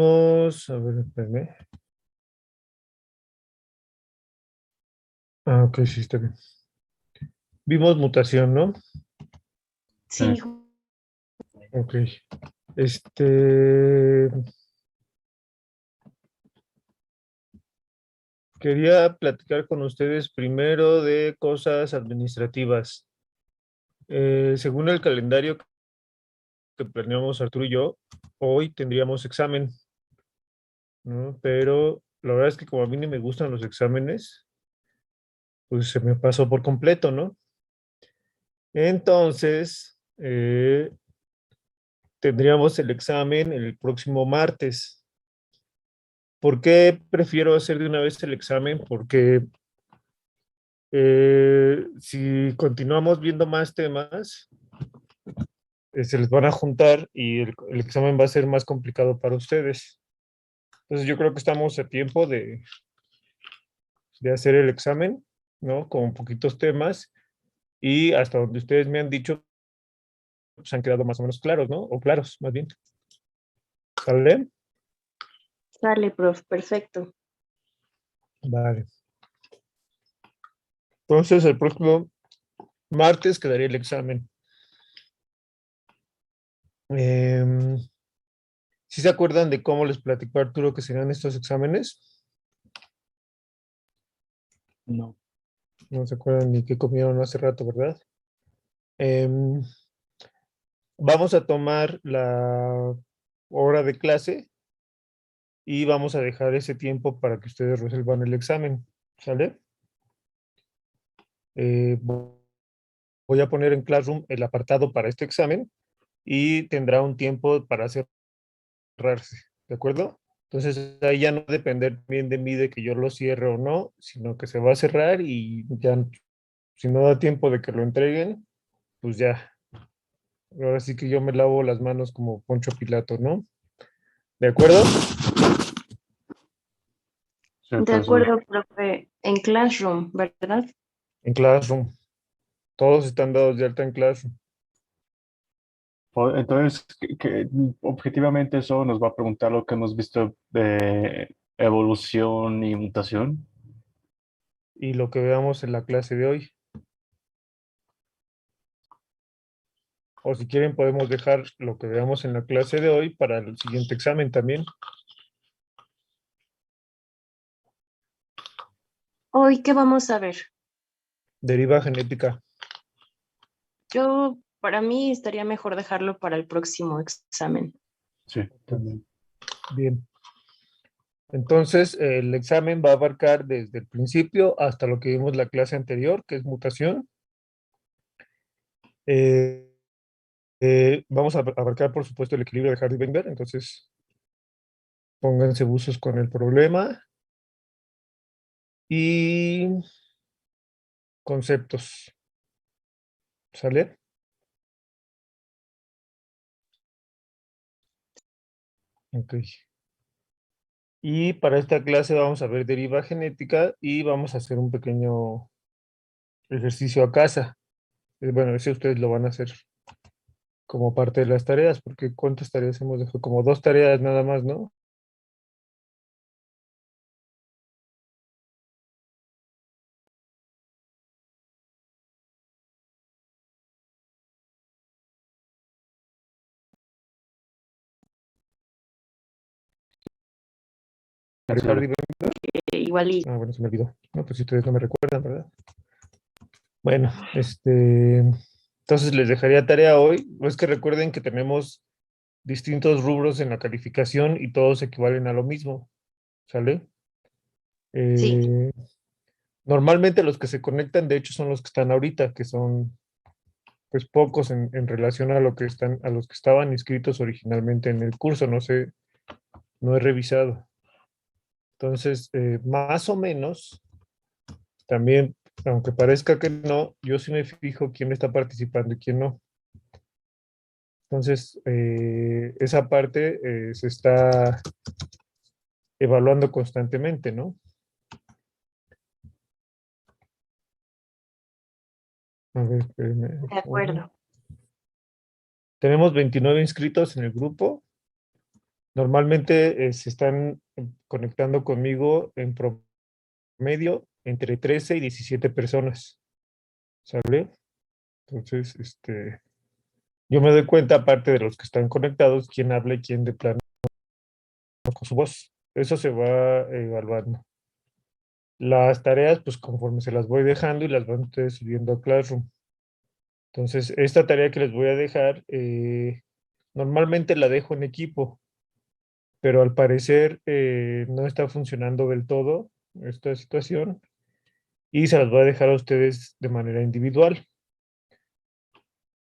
A ver, espérame. Ah, ok, sí, está bien. Vimos mutación, ¿no? Sí, Sí, Ok. Este, quería platicar con ustedes primero de cosas administrativas. Según el calendario que planeamos Arturo y yo, hoy tendríamos examen, ¿no? Pero la verdad es que como a mí ni me gustan los exámenes, pues se me pasó por completo, ¿no? Entonces, tendríamos el examen el próximo martes. ¿Por qué prefiero hacer de una vez el examen? Porque si continuamos viendo más temas, se les van a juntar y el examen va a ser más complicado para ustedes. Entonces yo creo que estamos a tiempo de hacer el examen, ¿no? Con poquitos temas y hasta donde ustedes me han dicho, pues han quedado más o menos claros, ¿no? O claros, más bien. ¿Sale? sale, prof, perfecto. Vale. Entonces el próximo martes quedaría el examen. ¿Sí se acuerdan de cómo les platicó Arturo que serán estos exámenes? no. No se acuerdan ni qué comieron hace rato, ¿verdad? Em, Vamos a tomar la hora de clase y vamos a dejar ese tiempo para que ustedes resuelvan el examen, ¿sale? Voy a poner en Classroom el apartado para este examen y tendrá un tiempo para cerrarse, ¿de acuerdo? Entonces ahí ya no va a depender bien de mí de que yo lo cierre o no, sino que se va a cerrar y ya, si no da tiempo de que lo entreguen, pues ya, ahora sí que yo me lavo las manos como Poncho Pilato, ¿no? ¿De acuerdo? Sí, De entonces, acuerdo, profe, en Classroom, ¿verdad? En Classroom. Todos están dados de alta en Classroom. entonces objetivamente eso nos va a preguntar lo que hemos visto de evolución y mutación. Y lo que veamos en la clase de hoy. O si quieren podemos dejar lo que veamos en la clase de hoy para el siguiente examen también. Hoy, ¿qué vamos a ver? Deriva genética. Para mí estaría mejor dejarlo para el próximo examen. Sí, también. Bien. Entonces, el examen va a abarcar desde el principio hasta lo que vimos la clase anterior, que es mutación. Eh, Vamos a abarcar, por supuesto, el equilibrio de Hardy-Weinberg. Entonces, pónganse buzos con el problema y conceptos. ¿Sale? Ok. Y para esta clase vamos a ver deriva genética y vamos a hacer un pequeño ejercicio a casa. Bueno, ese ustedes lo van a hacer como parte de las tareas, porque ¿cuántas tareas hemos dejado? Como dos tareas nada más, ¿no? Sí, Hardy Weinberg. Igual y Ah, bueno, se me olvidó. No, pues si ustedes no me recuerdan, ¿verdad? Bueno, entonces les dejaría tarea hoy. Es que recuerden que tenemos distintos rubros en la calificación y todos equivalen a lo mismo, ¿sale? sí, Eh, Normalmente los que se conectan, de hecho, son los que están ahorita, que son pues pocos en relación a lo que están, a los que estaban inscritos originalmente en el curso, no sé, no he revisado. Entonces, más o menos, también, aunque parezca que no, yo sí me fijo quién está participando y quién no. Entonces, esa parte se está evaluando constantemente, ¿no? A ver, espérenme. de acuerdo. Tenemos 29 inscritos en el grupo. Normalmente se están conectando conmigo en promedio entre 13 y 17 personas, ¿sale? Entonces, yo me doy cuenta, aparte de los que están conectados, quién habla y quién de plano con su voz. Eso se va evaluando. Las tareas, pues conforme se las voy dejando y las van ustedes subiendo a Classroom. Entonces, esta tarea que les voy a dejar, normalmente la dejo en equipo, pero al parecer no está funcionando del todo esta situación y se las voy a dejar a ustedes de manera individual.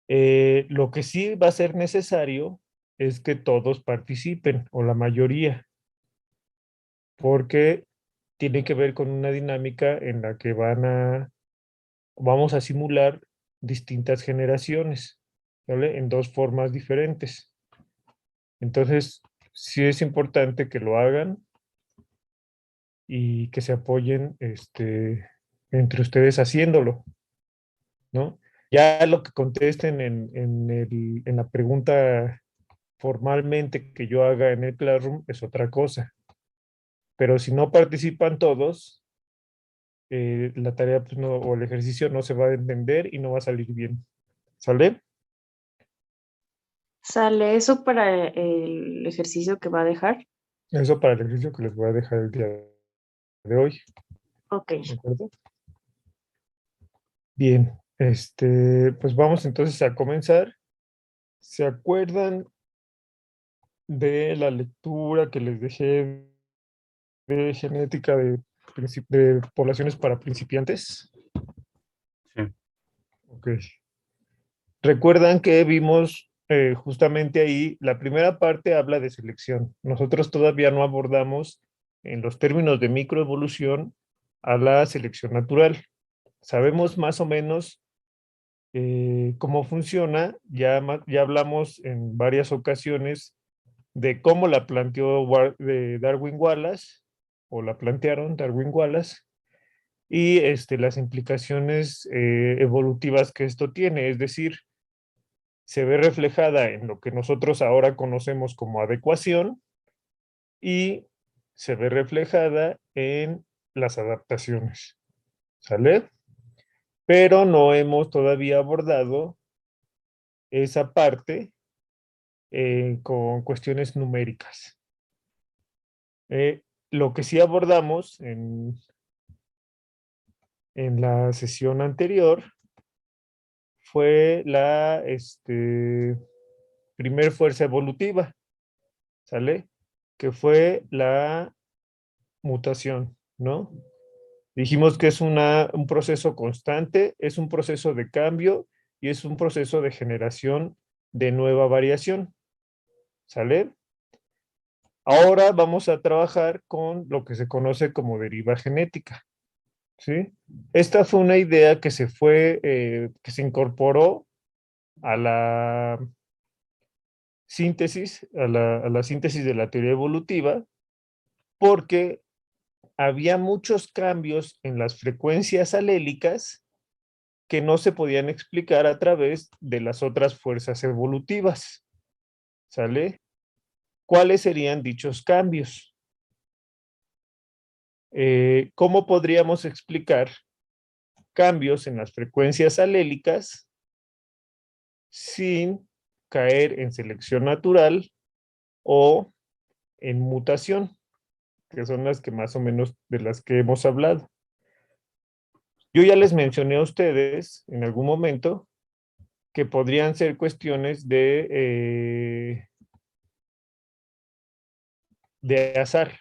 Lo que sí va a ser necesario es que todos participen, o la mayoría, porque tiene que ver con una dinámica en la que vamos a simular distintas generaciones, ¿vale? En dos formas diferentes. Entonces, sí es importante que lo hagan y que se apoyen entre ustedes haciéndolo, ¿no? Ya lo que contesten en la pregunta formalmente que yo haga en el Classroom es otra cosa. Pero si no participan todos, la tarea pues, no, o el ejercicio no se va a entender y no va a salir bien. ¿Sale? ¿Sale eso para el ejercicio que va a dejar? Eso para el ejercicio que les voy a dejar el día de hoy. Ok. ¿De acuerdo? Bien, pues vamos entonces a comenzar. ¿Se acuerdan de la lectura que les dejé de genética de poblaciones para principiantes? Sí. Ok. Recuerdan que vimos justamente ahí, la primera parte habla de selección. Nosotros todavía no abordamos en los términos de microevolución a la selección natural. Sabemos más o menos cómo funciona, ya hablamos en varias ocasiones de cómo la planteó de Darwin Wallace, o la plantearon Darwin Wallace, y las implicaciones evolutivas que esto tiene, es decir, se ve reflejada en lo que nosotros ahora conocemos como adecuación y se ve reflejada en las adaptaciones, ¿sale? Pero no hemos todavía abordado esa parte con cuestiones numéricas. Lo que sí abordamos en la sesión anterior fue la primer fuerza evolutiva, ¿sale? Que fue la mutación, ¿no? Dijimos que es un proceso constante, es un proceso de cambio y es un proceso de generación de nueva variación, ¿sale? Ahora vamos a trabajar con lo que se conoce como deriva genética, ¿sí? Esta fue una idea que que se incorporó a la síntesis, a la síntesis de la teoría evolutiva, porque había muchos cambios en las frecuencias alélicas que no se podían explicar a través de las otras fuerzas evolutivas, ¿sale? ¿Cuáles serían dichos cambios? ¿Cómo podríamos explicar cambios en las frecuencias alélicas sin caer en selección natural o en mutación, que son las que más o menos de las que hemos hablado? Yo ya les mencioné a ustedes en algún momento que podrían ser cuestiones de azar.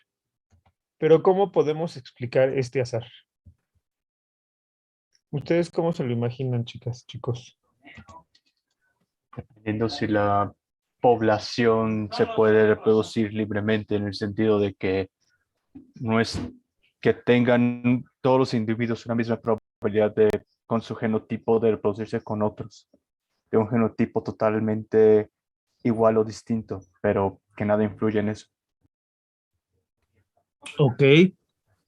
Pero ¿cómo podemos explicar este azar? ¿Ustedes cómo se lo imaginan, chicas, chicos? Dependiendo si la población se puede reproducir libremente en el sentido de que no es que tengan todos los individuos una misma probabilidad de, con su genotipo, de reproducirse con otros, de un genotipo totalmente igual o distinto, pero que nada influye en eso. Ok,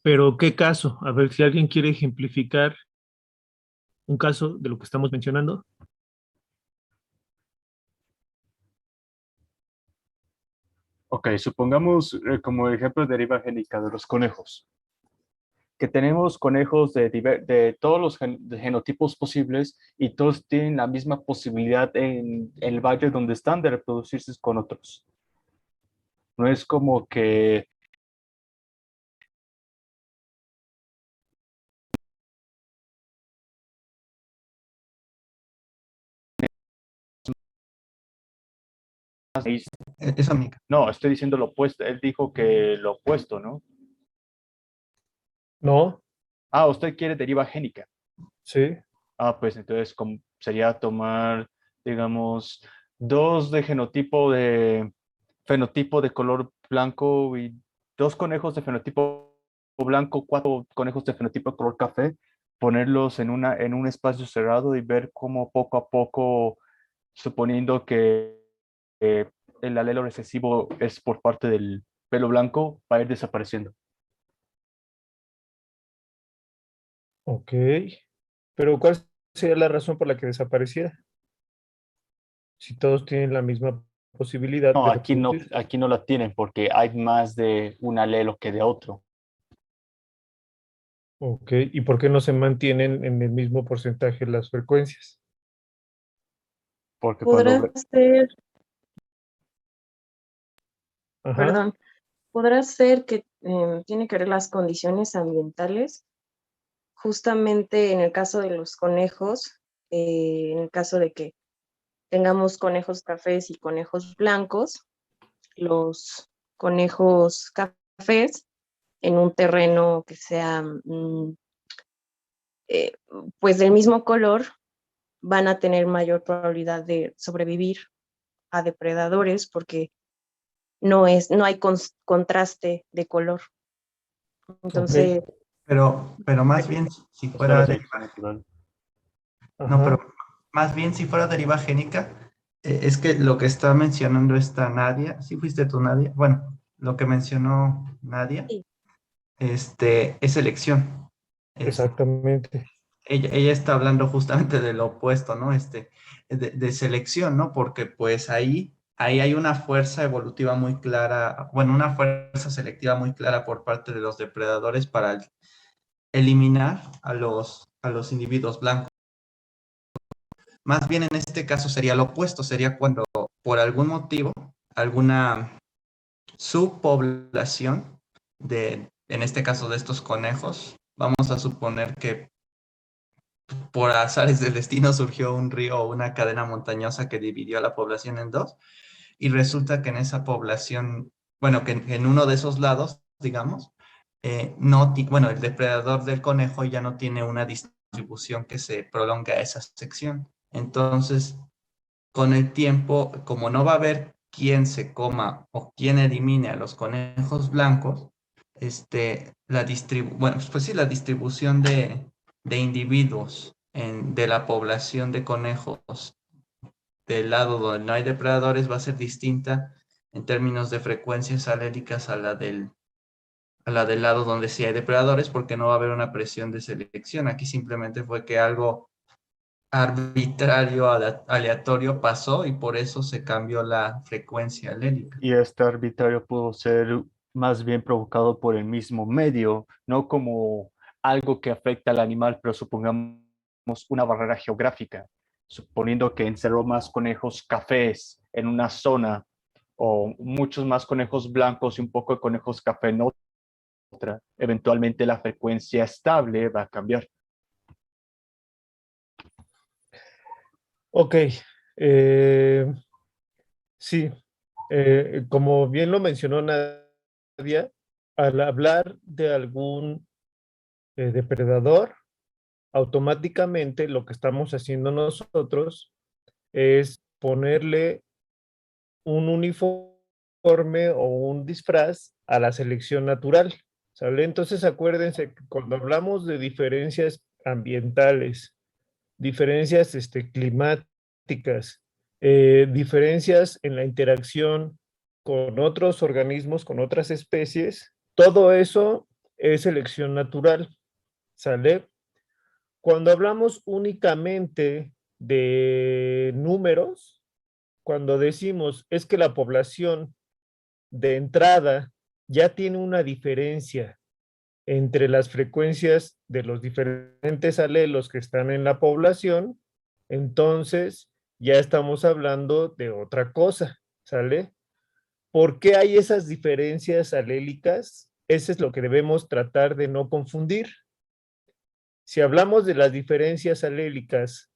pero ¿qué caso? A ver si alguien quiere ejemplificar un caso de lo que estamos mencionando. Ok, supongamos como ejemplo de deriva génica de los conejos, que tenemos conejos de todos los de genotipos posibles y todos tienen la misma posibilidad en el valle donde están de reproducirse con otros. No es como que Eso, amiga. no, estoy diciendo lo opuesto. Él dijo que lo opuesto, ¿no? ¿No? Ah, usted quiere deriva génica. Sí. Ah, pues entonces sería tomar, digamos, dos de fenotipo de color blanco y dos conejos de fenotipo blanco, cuatro conejos de fenotipo de color café, ponerlos en un espacio cerrado y ver cómo poco a poco, suponiendo que eh, el alelo recesivo es por parte del pelo blanco, va a ir desapareciendo. Ok. Pero ¿cuál sería la razón por la que desapareciera? Si todos tienen la misma posibilidad No, de reproducirse. aquí no la tienen porque hay más de un alelo que de otro. Ok. ¿Y por qué no se mantienen en el mismo porcentaje las frecuencias? Porque cuando Podrá ser, Ajá. perdón, podrá ser que tiene que ver las condiciones ambientales. Justamente en el caso de los conejos, en el caso de que tengamos conejos cafés y conejos blancos, los conejos cafés en un terreno que sea eh, pues del mismo color van a tener mayor probabilidad de sobrevivir a depredadores porque no hay contraste de color. Ok. Entonces, Pero más bien si es la fuera selección deriva, natural. no, pero Ajá. más bien si fuera deriva génica, es que lo que está mencionando esta Nadia, ¿sí fuiste tú, Nadia? Bueno, lo que mencionó Nadia, sí, es selección. Es, Exactamente. ella está hablando justamente de lo opuesto, ¿no? De selección, ¿no? Porque pues ahí hay una fuerza evolutiva muy clara, bueno, una fuerza selectiva muy clara por parte de los depredadores para eliminar a los individuos blancos. Más bien en este caso sería lo opuesto, sería cuando por algún motivo, alguna subpoblación en este caso de estos conejos, vamos a suponer que por azares del destino surgió un río o una cadena montañosa que dividió a la población en dos, y resulta que en esa población, bueno, que en uno de esos lados, digamos, no, bueno, el depredador del conejo ya no tiene una distribución que se prolongue a esa sección. Entonces, con el tiempo, como no va a haber quien se coma o quien elimine a los conejos blancos, bueno, pues sí, la distribución de individuos de la población de conejos del lado donde no hay depredadores va a ser distinta en términos de frecuencias alérgicas a la del lado donde sí hay depredadores, porque no va a haber una presión de selección. Aquí simplemente fue que algo arbitrario, aleatorio pasó y por eso se cambió la frecuencia alérgica. Y este arbitrario pudo ser más bien provocado por el mismo medio, no como algo que afecta al animal, pero supongamos una barrera geográfica, suponiendo que encerró más conejos cafés en una zona o muchos más conejos blancos y un poco de conejos café en otra, eventualmente la frecuencia estable va a cambiar. Ok. eh, sí. Como bien lo mencionó Nadia, al hablar de algún depredador, automáticamente lo que estamos haciendo nosotros es ponerle un uniforme o un disfraz a la selección natural, ¿sale? Entonces acuérdense que cuando hablamos de diferencias ambientales, diferencias climáticas, diferencias en la interacción con otros organismos, con otras especies, todo eso es selección natural, ¿sale? Cuando hablamos únicamente de números, cuando decimos es que la población de entrada ya tiene una diferencia entre las frecuencias de los diferentes alelos que están en la población, entonces ya estamos hablando de otra cosa, ¿sale? ¿Por qué hay esas diferencias alélicas? Eso es lo que debemos tratar de no confundir. Si hablamos de las diferencias alélicas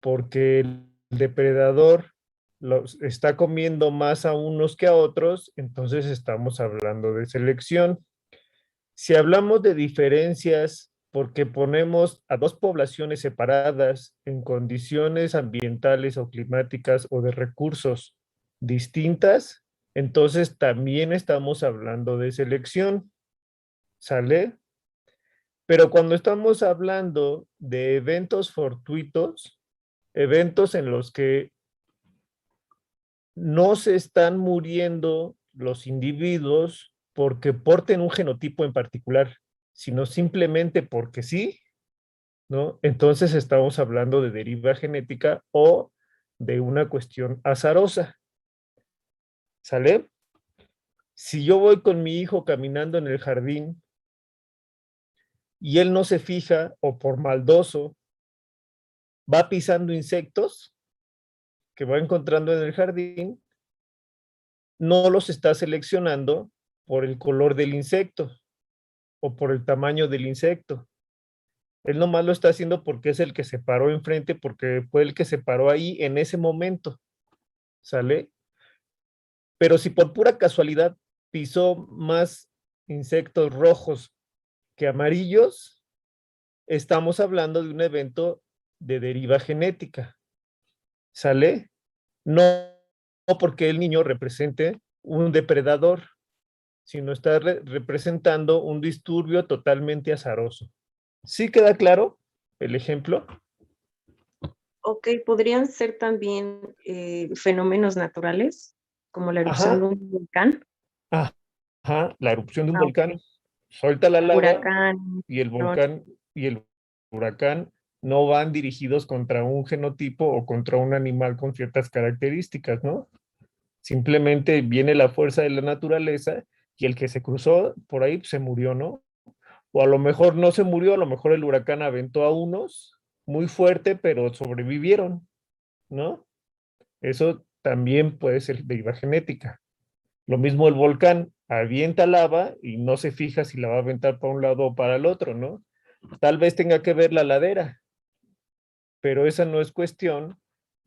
porque el depredador los está comiendo más a unos que a otros, entonces estamos hablando de selección. Si hablamos de diferencias porque ponemos a dos poblaciones separadas en condiciones ambientales o climáticas o de recursos distintas, entonces también estamos hablando de selección, ¿sale? Pero cuando estamos hablando de eventos fortuitos, eventos en los que no se están muriendo los individuos porque porten un genotipo en particular, sino simplemente porque sí, ¿no? Entonces estamos hablando de deriva genética o de una cuestión azarosa, ¿sale? Si yo voy con mi hijo caminando en el jardín y él no se fija o por maldoso va pisando insectos que va encontrando en el jardín, no los está seleccionando por el color del insecto o por el tamaño del insecto. Él nomás lo está haciendo porque es el que se paró enfrente, porque fue el que se paró ahí en ese momento, ¿sale? Pero si por pura casualidad pisó más insectos rojos que amarillos, estamos hablando de un evento de deriva genética, ¿sale? No, no porque el niño represente un depredador, sino está representando un disturbio totalmente azaroso. ¿Sí queda claro el ejemplo? Ok, podrían ser también fenómenos naturales, como la erupción Ajá, de un volcán, ajá, la erupción de un ok, volcán suelta la lava huracán, y el ¿no? volcán y el huracán no van dirigidos contra un genotipo o contra un animal con ciertas características, ¿no? Simplemente viene la fuerza de la naturaleza y el que se cruzó por ahí pues, se murió, ¿no? O a lo mejor no se murió, a lo mejor el huracán aventó a unos muy fuerte, pero sobrevivieron, ¿no? Eso también puede ser deriva genética. Lo mismo el volcán, avienta lava y no se fija si la va a aventar para un lado o para el otro, ¿no? Tal vez tenga que ver la ladera, pero esa no es cuestión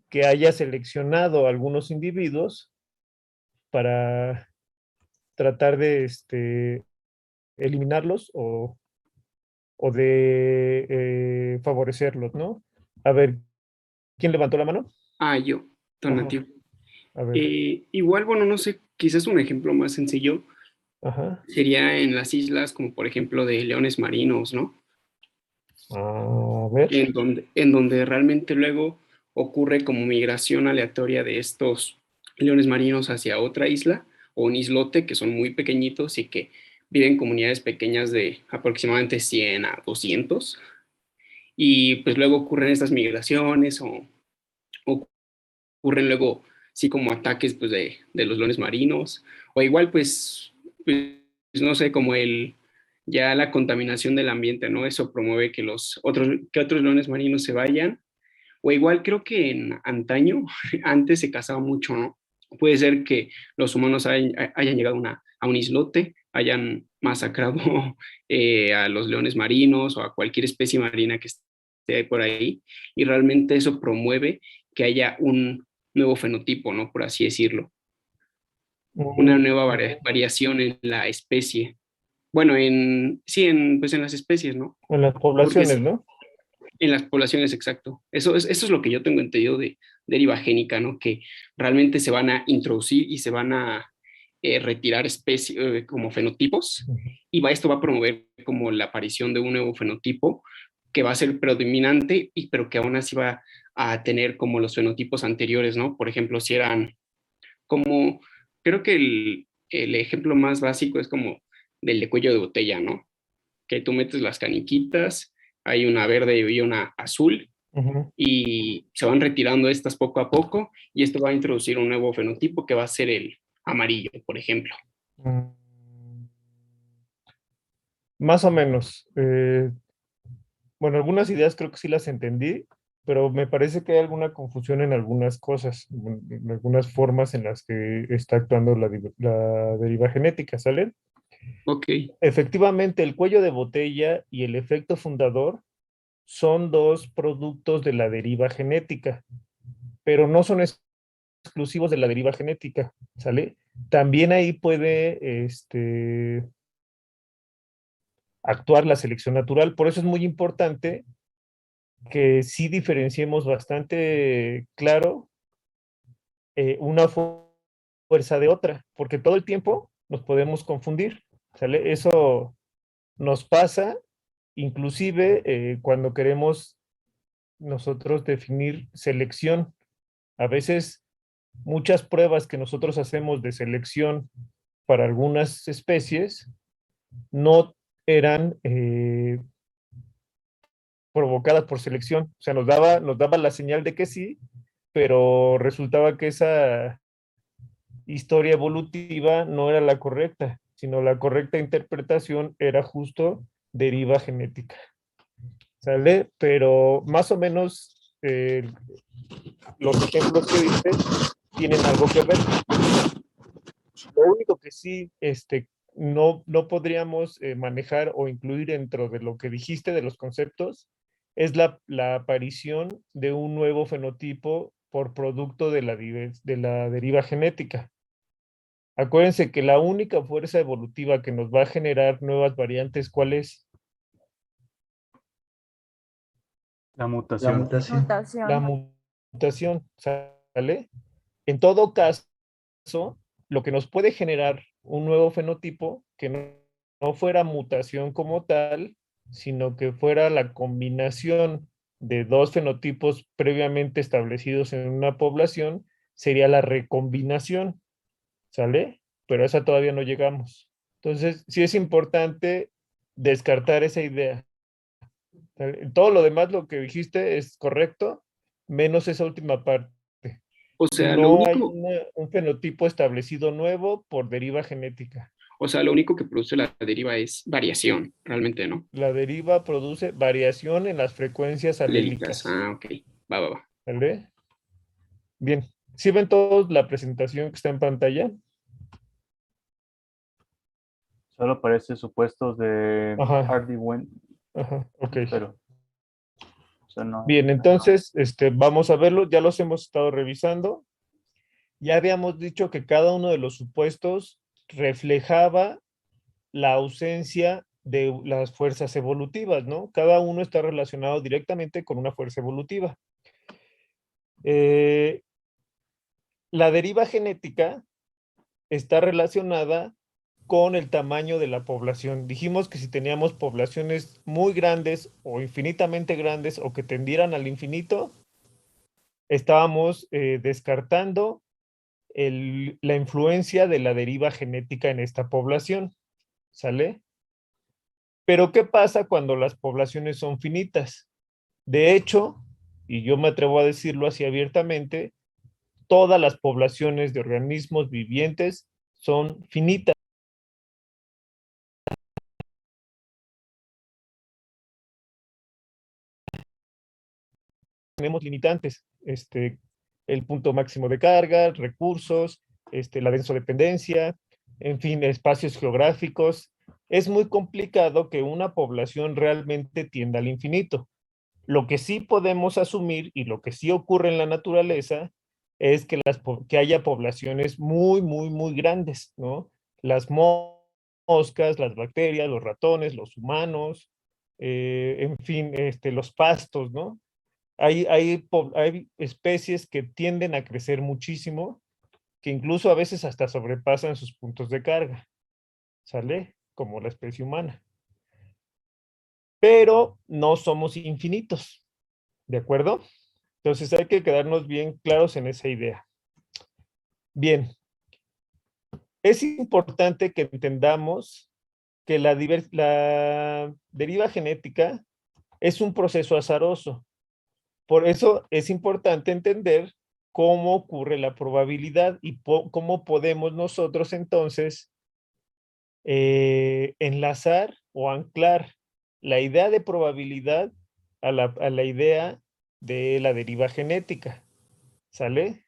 que haya seleccionado algunos individuos para tratar de eliminarlos o de favorecerlos, ¿no? A ver, ¿quién levantó la mano? Ah, yo, Ajá, donativo. a ver, Igual, bueno, no sé, quizás un ejemplo más sencillo ajá. sería en las islas, como por ejemplo de leones marinos, ¿no? A ver. En donde realmente luego ocurre como migración aleatoria de estos leones marinos hacia otra isla o un islote que son muy pequeñitos y que viven en comunidades pequeñas de aproximadamente 100 a 200 y pues luego ocurren estas migraciones o ocurren luego sí como ataques pues de los leones marinos o igual pues no sé, como ya la contaminación del ambiente, ¿no? Eso promueve que otros leones marinos se vayan. O igual creo que en antaño, antes se cazaba mucho, ¿no? Puede ser que los humanos hayan llegado a un islote, hayan masacrado a los leones marinos o a cualquier especie marina que esté por ahí, y realmente eso promueve que haya un nuevo fenotipo, ¿no? Por así decirlo, una Mm, nueva variación en la especie. Bueno, sí, pues en las especies, ¿no? en las Porque poblaciones, ¿no? en las poblaciones, exacto. Eso es lo que yo tengo entendido de deriva génica, ¿no? Que realmente se van a introducir y se van a retirar especies como fenotipos, y esto va a promover como la aparición de un nuevo fenotipo que va a ser predominante, pero que aún así va a tener como los fenotipos anteriores, ¿no? Por ejemplo, si eran como, creo que el ejemplo más básico es como del de cuello de botella, ¿no? Que tú metes las caniquitas, hay una verde y una azul, Ujú. y se van retirando estas poco a poco, y esto va a introducir un nuevo fenotipo que va a ser amarillo, por ejemplo. Mm, Más o menos. Bueno, algunas ideas creo que sí las entendí, pero me parece que hay alguna confusión en algunas cosas, en algunas formas en las que está actuando la deriva genética, ¿sale? Ok, Efectivamente, el cuello de botella y el efecto fundador son dos productos de la deriva genética, pero no son exclusivos de la deriva genética, ¿sale? También ahí puede actuar la selección natural. Por eso es muy importante que sí diferenciemos bastante claro una fuerza de otra, porque todo el tiempo nos podemos confundir, ¿sale? Eso nos pasa inclusive cuando queremos nosotros definir selección. A veces muchas pruebas que nosotros hacemos de selección para algunas especies no eran provocadas por selección. O sea, nos daba la señal de que sí, pero resultaba que esa historia evolutiva no era la correcta, sino la correcta interpretación era justo deriva genética. ¿Sale? Pero más o menos los ejemplos que dice tienen algo que ver. Lo único que sí no podríamos manejar o incluir dentro de lo que dijiste de los conceptos es la aparición de un nuevo fenotipo por producto de la deriva genética. Acuérdense que la única fuerza evolutiva que nos va a generar nuevas variantes, ¿cuál es? La La mutación. mutación. La mutación, ¿sale? En todo caso, lo que nos puede generar un nuevo fenotipo que no fuera mutación como tal, sino que fuera la combinación de dos fenotipos previamente establecidos en una población, sería la recombinación, ¿sale? Pero a esa todavía no llegamos. Entonces, sí es importante descartar esa idea. Todo lo demás, lo que dijiste, es correcto, menos esa última parte. o sea, lo No hay único, un fenotipo establecido nuevo por deriva genética. o sea, lo único que produce la deriva es variación, realmente, ¿no? La deriva produce variación en las frecuencias Alélicas, alélicas. ah, ok, va, va, va. ¿Vale? Bien. ¿Sí ven todos la presentación que está en pantalla? Solo aparece supuestos de Ajá, Hardy-Went, ajá, ok. pero o sea, no. Bien, entonces, vamos a verlo. Ya los hemos estado revisando. Ya habíamos dicho que cada uno de los supuestos reflejaba la ausencia de las fuerzas evolutivas, ¿no? Cada uno está relacionado directamente con una fuerza evolutiva. La deriva genética está relacionada con el tamaño de la población. Dijimos que si teníamos poblaciones muy grandes o infinitamente grandes o que tendieran al infinito, estábamos descartando la influencia de la deriva genética en esta población, ¿sale? Pero ¿qué pasa cuando las poblaciones son finitas? De hecho, y yo me atrevo a decirlo así abiertamente, todas las poblaciones de organismos vivientes son finitas. Tenemos limitantes, el punto máximo de carga, recursos, la densodependencia, en fin, espacios geográficos. Es muy complicado que una población realmente tienda al infinito. Lo que sí podemos asumir y lo que sí ocurre en la naturaleza es que haya poblaciones muy, muy, muy grandes, ¿no? Las moscas, las bacterias, los ratones, los humanos, en fin, los pastos, ¿no? Hay especies que tienden a crecer muchísimo, que incluso a veces hasta sobrepasan sus puntos de carga, ¿sale? Como la especie humana. Pero no somos infinitos, ¿de acuerdo? Entonces hay que quedarnos bien claros en esa idea. Bien, es importante que entendamos que la deriva genética es un proceso azaroso. Por eso es importante entender cómo ocurre la probabilidad y cómo podemos nosotros entonces enlazar o anclar la idea de probabilidad a la idea de la deriva genética. ¿Sale?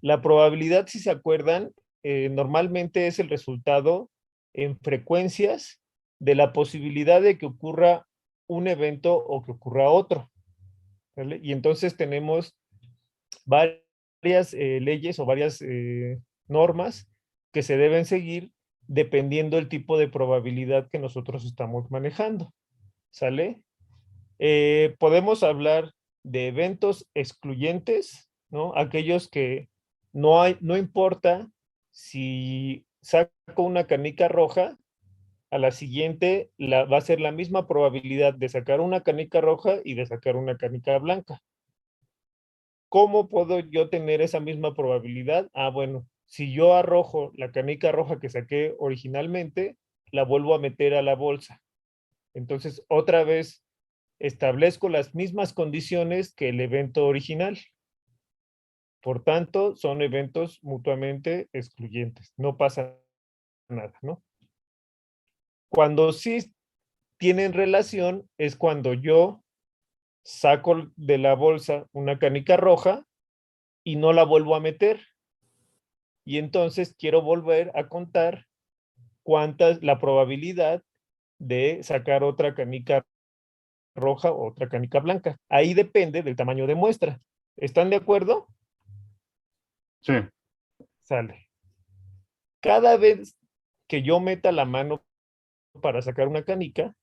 La probabilidad, si se acuerdan, normalmente es el resultado en frecuencias de la posibilidad de que ocurra un evento o que ocurra otro. ¿Vale? Y entonces tenemos varias leyes o varias normas que se deben seguir dependiendo del tipo de probabilidad que nosotros estamos manejando. ¿Sale? Podemos hablar de eventos excluyentes, ¿no? Aquellos que no importa si saco una canica roja, a la siguiente va a ser la misma probabilidad de sacar una canica roja y de sacar una canica blanca. ¿Cómo puedo yo tener esa misma probabilidad? Ah, bueno, si yo arrojo la canica roja que saqué originalmente, la vuelvo a meter a la bolsa. Entonces, otra vez establezco las mismas condiciones que el evento original. Por tanto, son eventos mutuamente excluyentes. No pasa nada, ¿no? Cuando sí tienen relación es cuando yo saco de la bolsa una canica roja y no la vuelvo a meter. Y entonces quiero volver a contar la probabilidad de sacar otra canica roja o otra canica blanca. Ahí depende del tamaño de muestra. ¿Están de acuerdo? Sí, Sale. Cada vez que yo meta la mano para sacar una canica,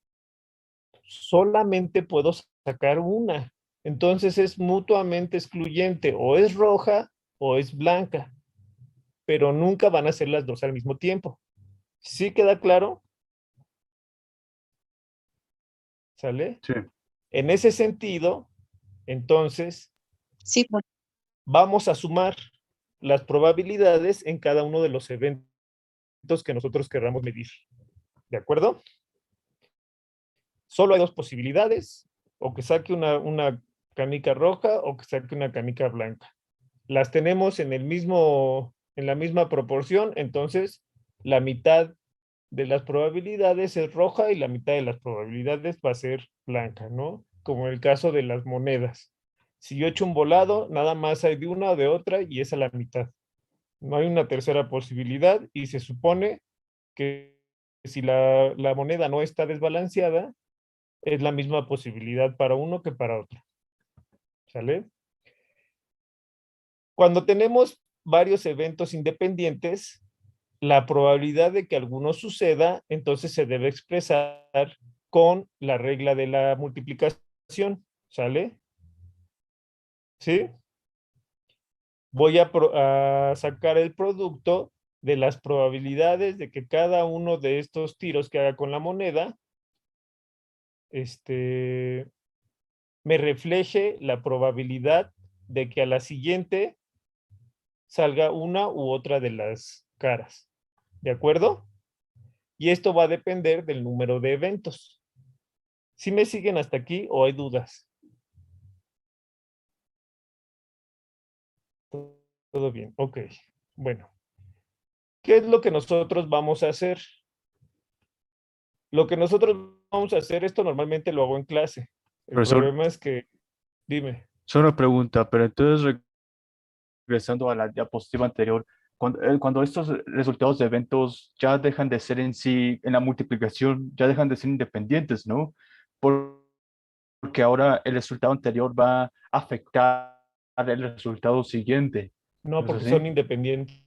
solamente puedo sacar una. Entonces es mutuamente excluyente, o es roja o es blanca, pero nunca van a ser las dos al mismo tiempo. ¿Sí queda claro? ¿Sale? sí. En ese sentido, entonces, Sí, vamos a sumar las probabilidades en cada uno de los eventos que nosotros querramos medir. ¿De acuerdo? Solo hay dos posibilidades, o que saque una canica roja o que saque una canica blanca. Las tenemos en la misma proporción, entonces la mitad de las probabilidades es roja y la mitad de las probabilidades va a ser blanca, ¿no? Como en el caso de las monedas. Si yo echo un volado, nada más hay de una o de otra y es a la mitad. No hay una tercera posibilidad y se supone que si la moneda no está desbalanceada, es la misma posibilidad para uno que para otro. ¿Sale? Cuando tenemos varios eventos independientes, la probabilidad de que alguno suceda, entonces se debe expresar con la regla de la multiplicación. ¿Sale? ¿Sí? Voy a sacar el producto de las probabilidades de que cada uno de estos tiros que haga con la moneda me refleje la probabilidad de que a la siguiente salga una u otra de las caras. ¿De acuerdo? Y esto va a depender del número de eventos. ¿Sí me siguen hasta aquí o hay dudas? Todo bien, ok. Bueno, ¿qué es lo que nosotros vamos a hacer? Lo que nosotros vamos a hacer, esto normalmente lo hago en clase. El Profesor, problema es que, dime. solo una pregunta, pero entonces regresando a la diapositiva anterior, cuando estos resultados de eventos ya dejan de ser en sí, en la multiplicación, ya dejan de ser independientes, ¿no? Porque ahora el resultado anterior va a afectar el resultado siguiente. No, ¿No es porque son así? independientes.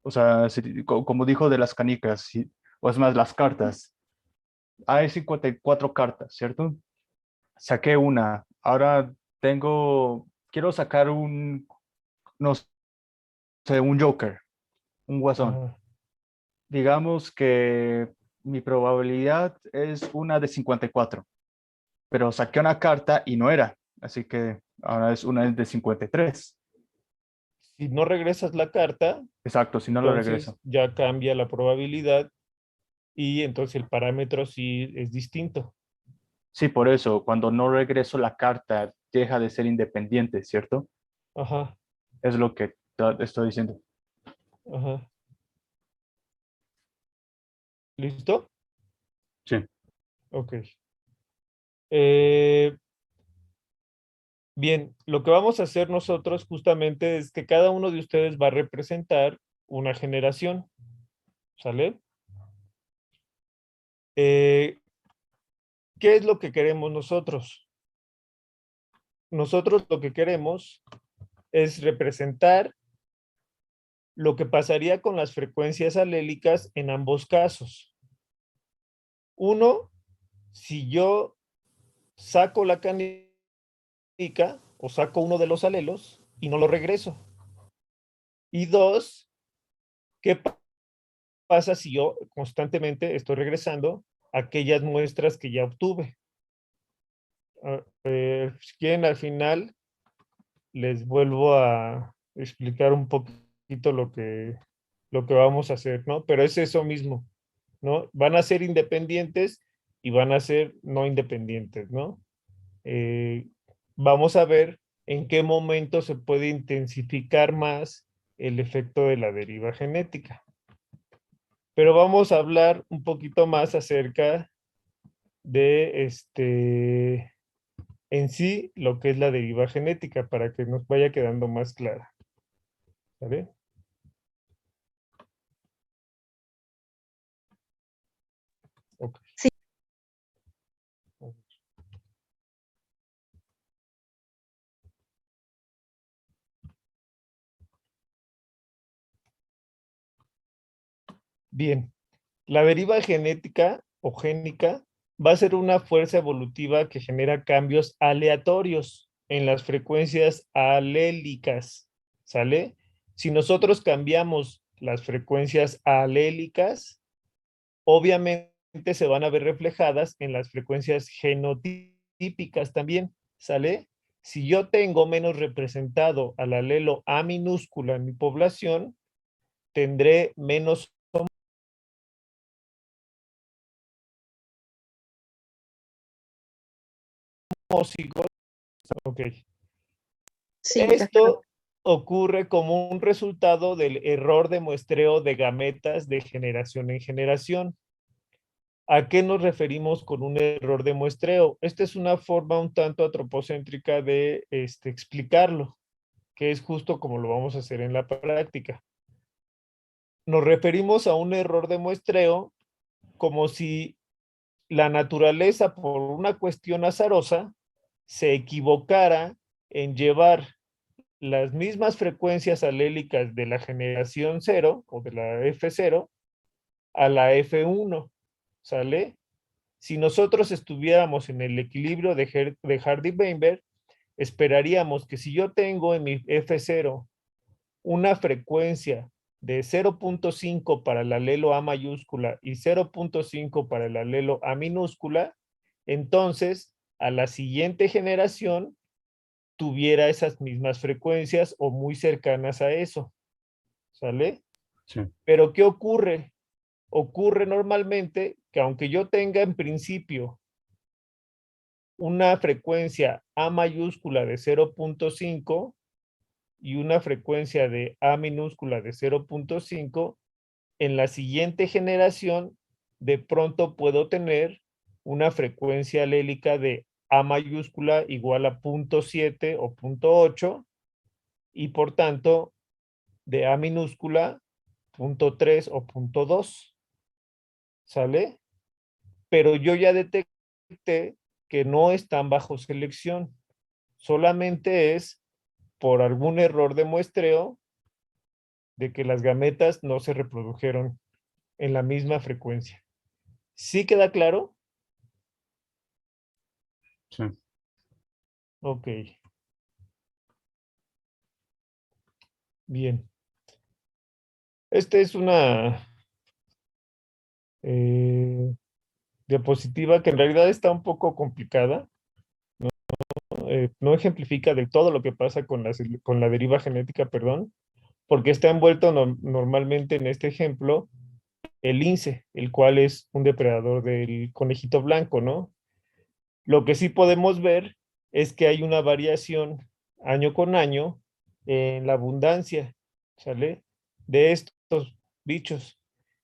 O sea, como dijo de las canicas, o es más, las cartas. Hay 54 cartas, ¿cierto? Saqué una. Ahora quiero sacar no sé, un Joker, un guasón. Ajá. Digamos que mi probabilidad es una de 54, pero saqué una carta y no era, así que ahora es una de 53. Si no regresas la carta, Exacto, si no lo entonces regreso. ya cambia la probabilidad y entonces el parámetro sí es distinto. Sí, por eso, cuando no regreso la carta, deja de ser independiente, ¿cierto? Ajá, Es lo que estoy diciendo. ajá. ¿Listo? Sí. Ok. Eh, bien, lo que vamos a hacer nosotros justamente es que cada uno de ustedes va a representar una generación, ¿sale? Eh, ¿Qué es lo que queremos nosotros? Nosotros lo que queremos es representar lo que pasaría con las frecuencias alélicas en ambos casos. Uno, si yo saco la canica o saco uno de los alelos y no lo regreso. Y dos, ¿qué pasa si yo constantemente estoy regresando aquellas muestras que ya obtuve? Si quieren, al final les vuelvo a explicar un poquito lo que vamos a hacer, ¿no? Pero es eso mismo, ¿no? Van a ser independientes y van a ser no independientes, ¿no? Eh, Vamos a ver en qué momento se puede intensificar más el efecto de la deriva genética. Pero vamos a hablar un poquito más acerca de en sí lo que es la deriva genética para que nos vaya quedando más clara. ¿Vale? Ok. Sí. Bien, la deriva genética o génica va a ser una fuerza evolutiva que genera cambios aleatorios en las frecuencias alélicas, ¿sale? Si nosotros cambiamos las frecuencias alélicas, obviamente se van a ver reflejadas en las frecuencias genotípicas también, ¿sale? Si yo tengo menos representado al alelo A minúscula en mi población, tendré menos homocigos. Ok. Sí, ya quedó. Esto ocurre como un resultado del error de muestreo de gametas de generación en generación. ¿A qué nos referimos con un error de muestreo? Esta es una forma un tanto antropocéntrica de explicarlo, que es justo como lo vamos a hacer en la práctica. Nos referimos a un error de muestreo como si la naturaleza, por una cuestión azarosa, se equivocara en llevar las mismas frecuencias alélicas de la generación 0 o de la F0 a la F1, ¿sale? Si nosotros estuviéramos en el equilibrio de Hardy-Weinberg, esperaríamos que si yo tengo en mi F0 una frecuencia de 0.5 para el alelo A mayúscula y 0.5 para el alelo A minúscula, entonces a la siguiente generación tuviera esas mismas frecuencias o muy cercanas a eso, ¿sale? Sí. Pero ¿qué ocurre? Ocurre normalmente que aunque yo tenga en principio una frecuencia A mayúscula de 0.5 y una frecuencia de A minúscula de 0.5, en la siguiente generación de pronto puedo tener una frecuencia alélica de A mayúscula igual a 0.7 o 0.8 y por tanto de A minúscula 0.3 o 0.2, ¿sale? Pero yo ya detecté que no están bajo selección, solamente es por algún error de muestreo de que las gametas no se reprodujeron en la misma frecuencia. ¿Sí queda claro? Sí. Ok. Bien. Esta es una diapositiva que en realidad está un poco complicada. No ejemplifica del todo lo que pasa con la deriva genética, perdón, porque está envuelto normalmente en este ejemplo el lince, el cual es un depredador del conejito blanco, ¿no? Lo que sí podemos ver es que hay una variación año con año en la abundancia, ¿sale? De estos bichos,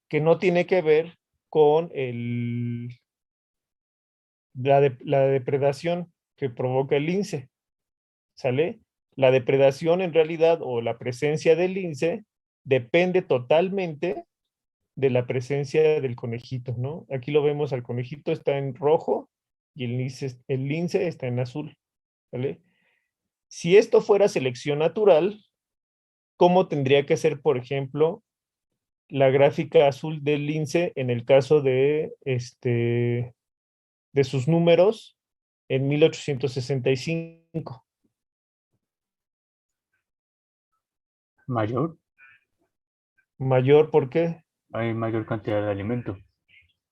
que no tiene que ver con la depredación que provoca el lince, ¿sale? La depredación en realidad o la presencia del lince depende totalmente de la presencia del conejito, ¿no? Aquí lo vemos, al conejito está en rojo y el lince está en azul, ¿vale? Si esto fuera selección natural, ¿cómo tendría que ser, por ejemplo, la gráfica azul del lince en el caso de sus números en 1865? Mayor, Mayor, ¿por qué? hay mayor cantidad de alimento.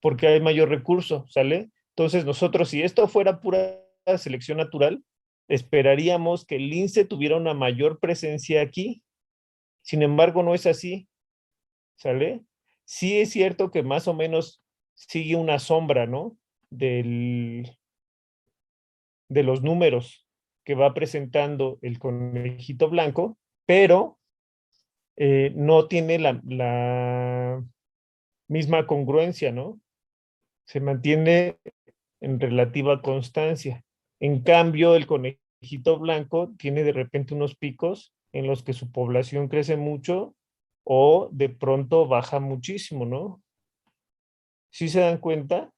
Porque hay mayor recurso, ¿sale? Entonces nosotros, si esto fuera pura selección natural, esperaríamos que el lince tuviera una mayor presencia aquí. Sin embargo, no es así, ¿sale? Sí es cierto que más o menos sigue una sombra, ¿no? De los números que va presentando el conejito blanco, pero no tiene la misma congruencia, ¿no? Se mantiene en relativa constancia. En cambio, el conejito blanco tiene de repente unos picos en los que su población crece mucho o de pronto baja muchísimo, ¿no? ¿Sí se dan cuenta?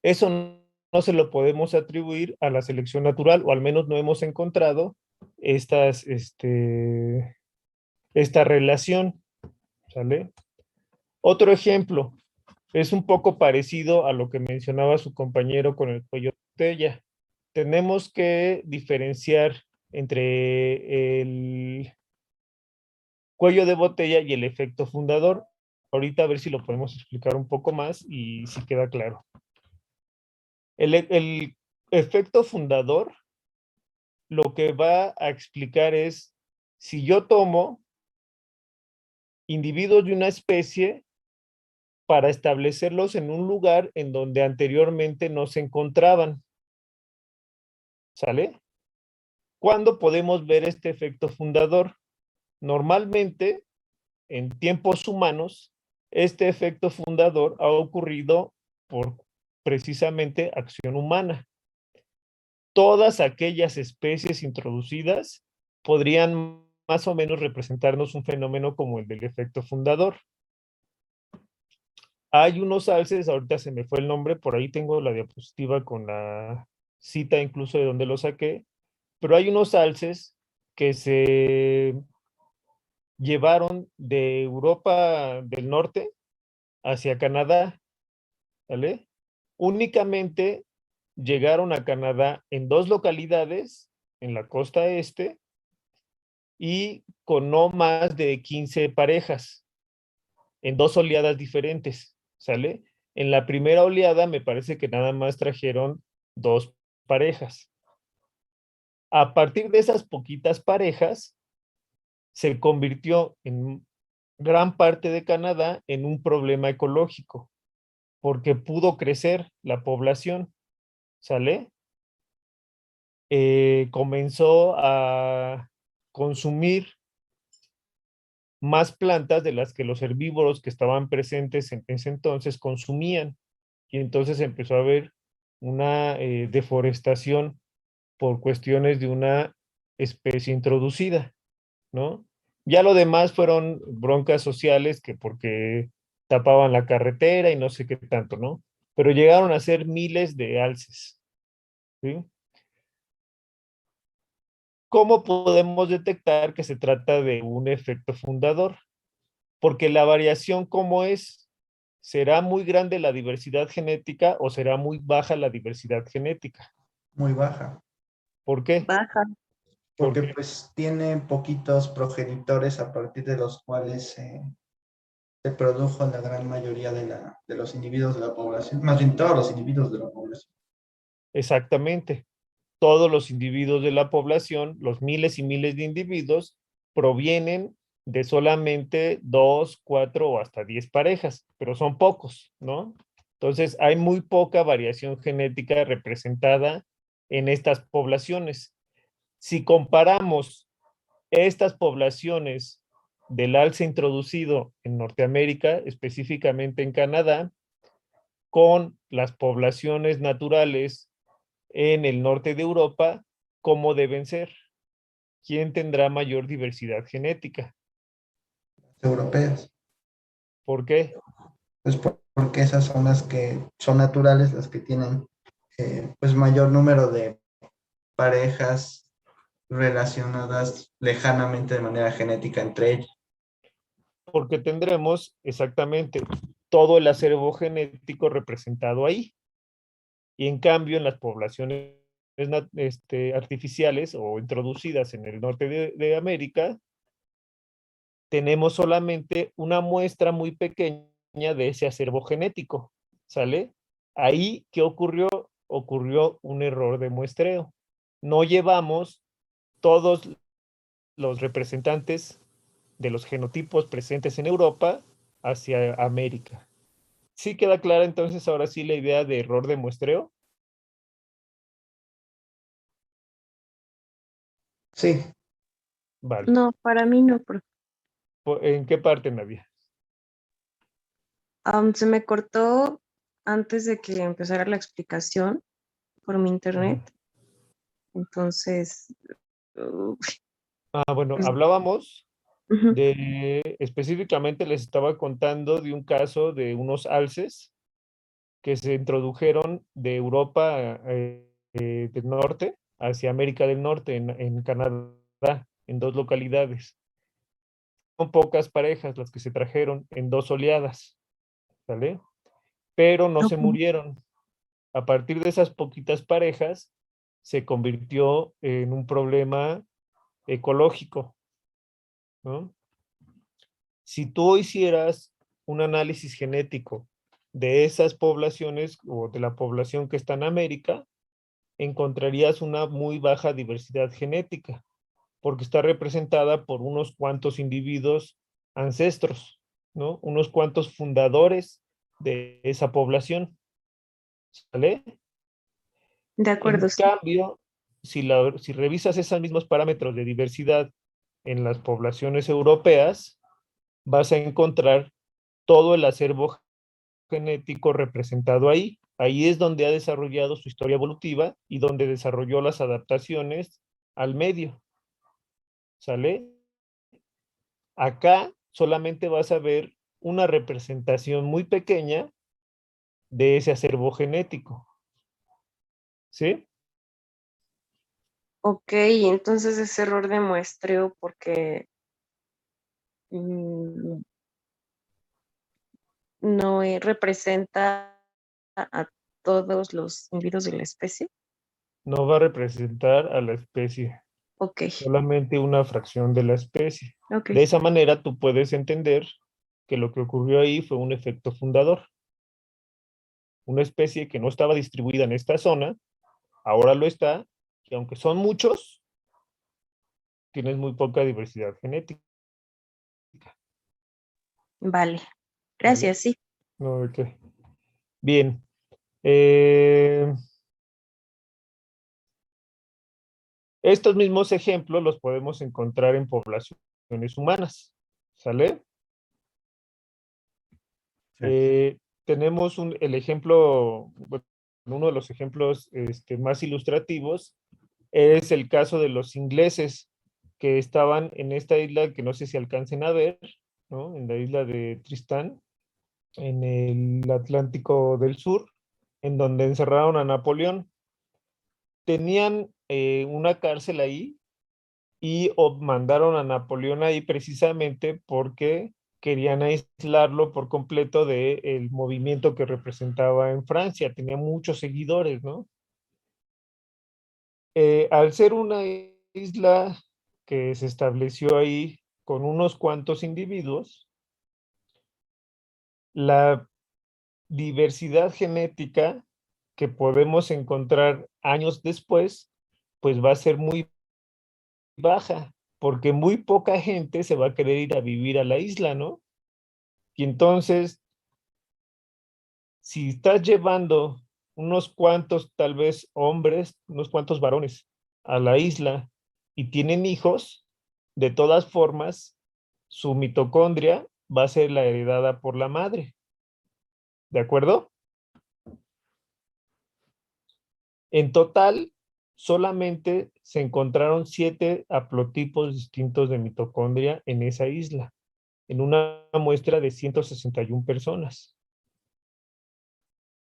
Eso no se lo podemos atribuir a la selección natural, o al menos no hemos encontrado esta relación, ¿sale? Otro ejemplo, es un poco parecido a lo que mencionaba su compañero con el cuello de botella. Tenemos que diferenciar entre el cuello de botella y el efecto fundador. Ahorita a ver si lo podemos explicar un poco más y si queda claro. El efecto fundador lo que va a explicar es si yo tomo individuos de una especie para establecerlos en un lugar en donde anteriormente no se encontraban. ¿Sale? ¿Cuándo podemos ver este efecto fundador? Normalmente, en tiempos humanos, este efecto fundador ha ocurrido por precisamente acción humana. Todas aquellas especies introducidas podrían más o menos representarnos un fenómeno como el del efecto fundador. Hay unos alces, ahorita se me fue el nombre, por ahí tengo la diapositiva con la cita incluso de donde lo saqué, pero hay unos alces que se llevaron de Europa del Norte hacia Canadá, ¿vale? Únicamente llegaron a Canadá en 2 localidades, en la costa este, y con no más de 15 parejas, en 2 oleadas diferentes, ¿sale? En la primera oleada me parece que nada más trajeron 2 parejas. A partir de esas poquitas parejas, se convirtió en gran parte de Canadá en un problema ecológico, porque pudo crecer la población, ¿sale? Comenzó a consumir más plantas de las que los herbívoros que estaban presentes en ese entonces consumían, y entonces empezó a haber una deforestación por cuestiones de una especie introducida, ¿no? Ya lo demás fueron broncas sociales que porque tapaban la carretera y no sé qué tanto, ¿no? Pero llegaron a ser miles de alces, ¿sí? ¿Cómo podemos detectar que se trata de un efecto fundador? Porque la variación, ¿cómo es? ¿Será muy grande la diversidad genética o será muy baja la diversidad genética? Muy baja, ¿Por qué? Baja. porque Porque pues tiene poquitos progenitores a partir de los cuales se produjo la gran mayoría de los individuos de la población, más bien todos los individuos de la población. exactamente, todos los individuos de la población, los miles y miles de individuos, provienen de solamente 2, 4 o hasta 10 parejas, pero son pocos, ¿no? Entonces, hay muy poca variación genética representada en estas poblaciones. Si comparamos estas poblaciones del alce introducido en Norteamérica, específicamente en Canadá, con las poblaciones naturales en el norte de Europa, ¿cómo deben ser? ¿Quién tendrá mayor diversidad genética? Europeas. ¿Por qué? Pues porque esas son las que son naturales, las que tienen pues mayor número de parejas relacionadas lejanamente de manera genética entre ellas. Porque tendremos exactamente todo el acervo genético representado ahí. Y en cambio, en las poblaciones artificiales o introducidas en el norte de América, tenemos solamente una muestra muy pequeña de ese acervo genético, ¿sale? Ahí, ¿qué ocurrió? Ocurrió un error de muestreo. No llevamos todos los representantes de los genotipos presentes en Europa hacia América. ¿Sí queda clara entonces ahora sí la idea de error de muestreo? Sí, Vale. No, para mí no, profe. ¿En qué parte, Nadia? Se me cortó antes de que empezara la explicación por mi internet. Entonces, Bueno, pues, hablábamos ujú, específicamente les estaba contando de un caso de unos alces que se introdujeron de Europa del norte hacia América del Norte, en Canadá, en 2 localidades. Son pocas parejas las que se trajeron en 2 oleadas, ¿sale? Pero no se ok, murieron. A partir de esas poquitas parejas, se convirtió en un problema ecológico, ¿no? Si tú hicieras un análisis genético de esas poblaciones o de la población que está en América, encontrarías una muy baja diversidad genética, porque está representada por unos cuantos individuos ancestros, ¿no? Unos cuantos fundadores de esa población, ¿sale? de En acuerdo, sí. cambio, si revisas esos mismos parámetros de diversidad en las poblaciones europeas, vas a encontrar todo el acervo genético representado ahí. Ahí es donde ha desarrollado su historia evolutiva y donde desarrolló las adaptaciones al medio, ¿sale? Acá solamente vas a ver una representación muy pequeña de ese acervo genético, ¿sí? Ok, entonces es error de muestreo porque mm, no representa a todos los individuos de la especie. No va a representar a la especie, Ok, solamente una fracción de la especie. ok, De esa manera tú puedes entender que lo que ocurrió ahí fue un efecto fundador. Una especie que no estaba distribuida en esta zona, ahora lo está, y aunque son muchos, tienes muy poca diversidad genética, vale. ¿vale? Gracias, sí. No, ¿de qué? Bien. Estos mismos ejemplos los podemos encontrar en poblaciones humanas, ¿sale? Sí. Tenemos el ejemplo, bueno, uno de los ejemplos más ilustrativos es el caso de los ingleses que estaban en esta isla que no sé si alcancen a ver, ¿no? En la isla de Tristán, en el Atlántico del Sur, en donde encerraron a Napoleón. Tenían una cárcel ahí y mandaron a Napoleón ahí precisamente porque querían aislarlo por completo del movimiento que representaba en Francia. Tenía muchos seguidores, ¿no? Al ser una isla que se estableció ahí con unos cuantos individuos, la diversidad genética que podemos encontrar años después, pues va a ser muy baja, porque muy poca gente se va a querer ir a vivir a la isla, ¿no? Y entonces Si estás llevando unos cuantos, tal vez hombres, unos cuantos varones a la isla y tienen hijos, de todas formas, su mitocondria va a ser la heredada por la madre. ¿De acuerdo? En total, solamente se encontraron 7 haplotipos distintos de mitocondria en esa isla, en una muestra de 161 personas.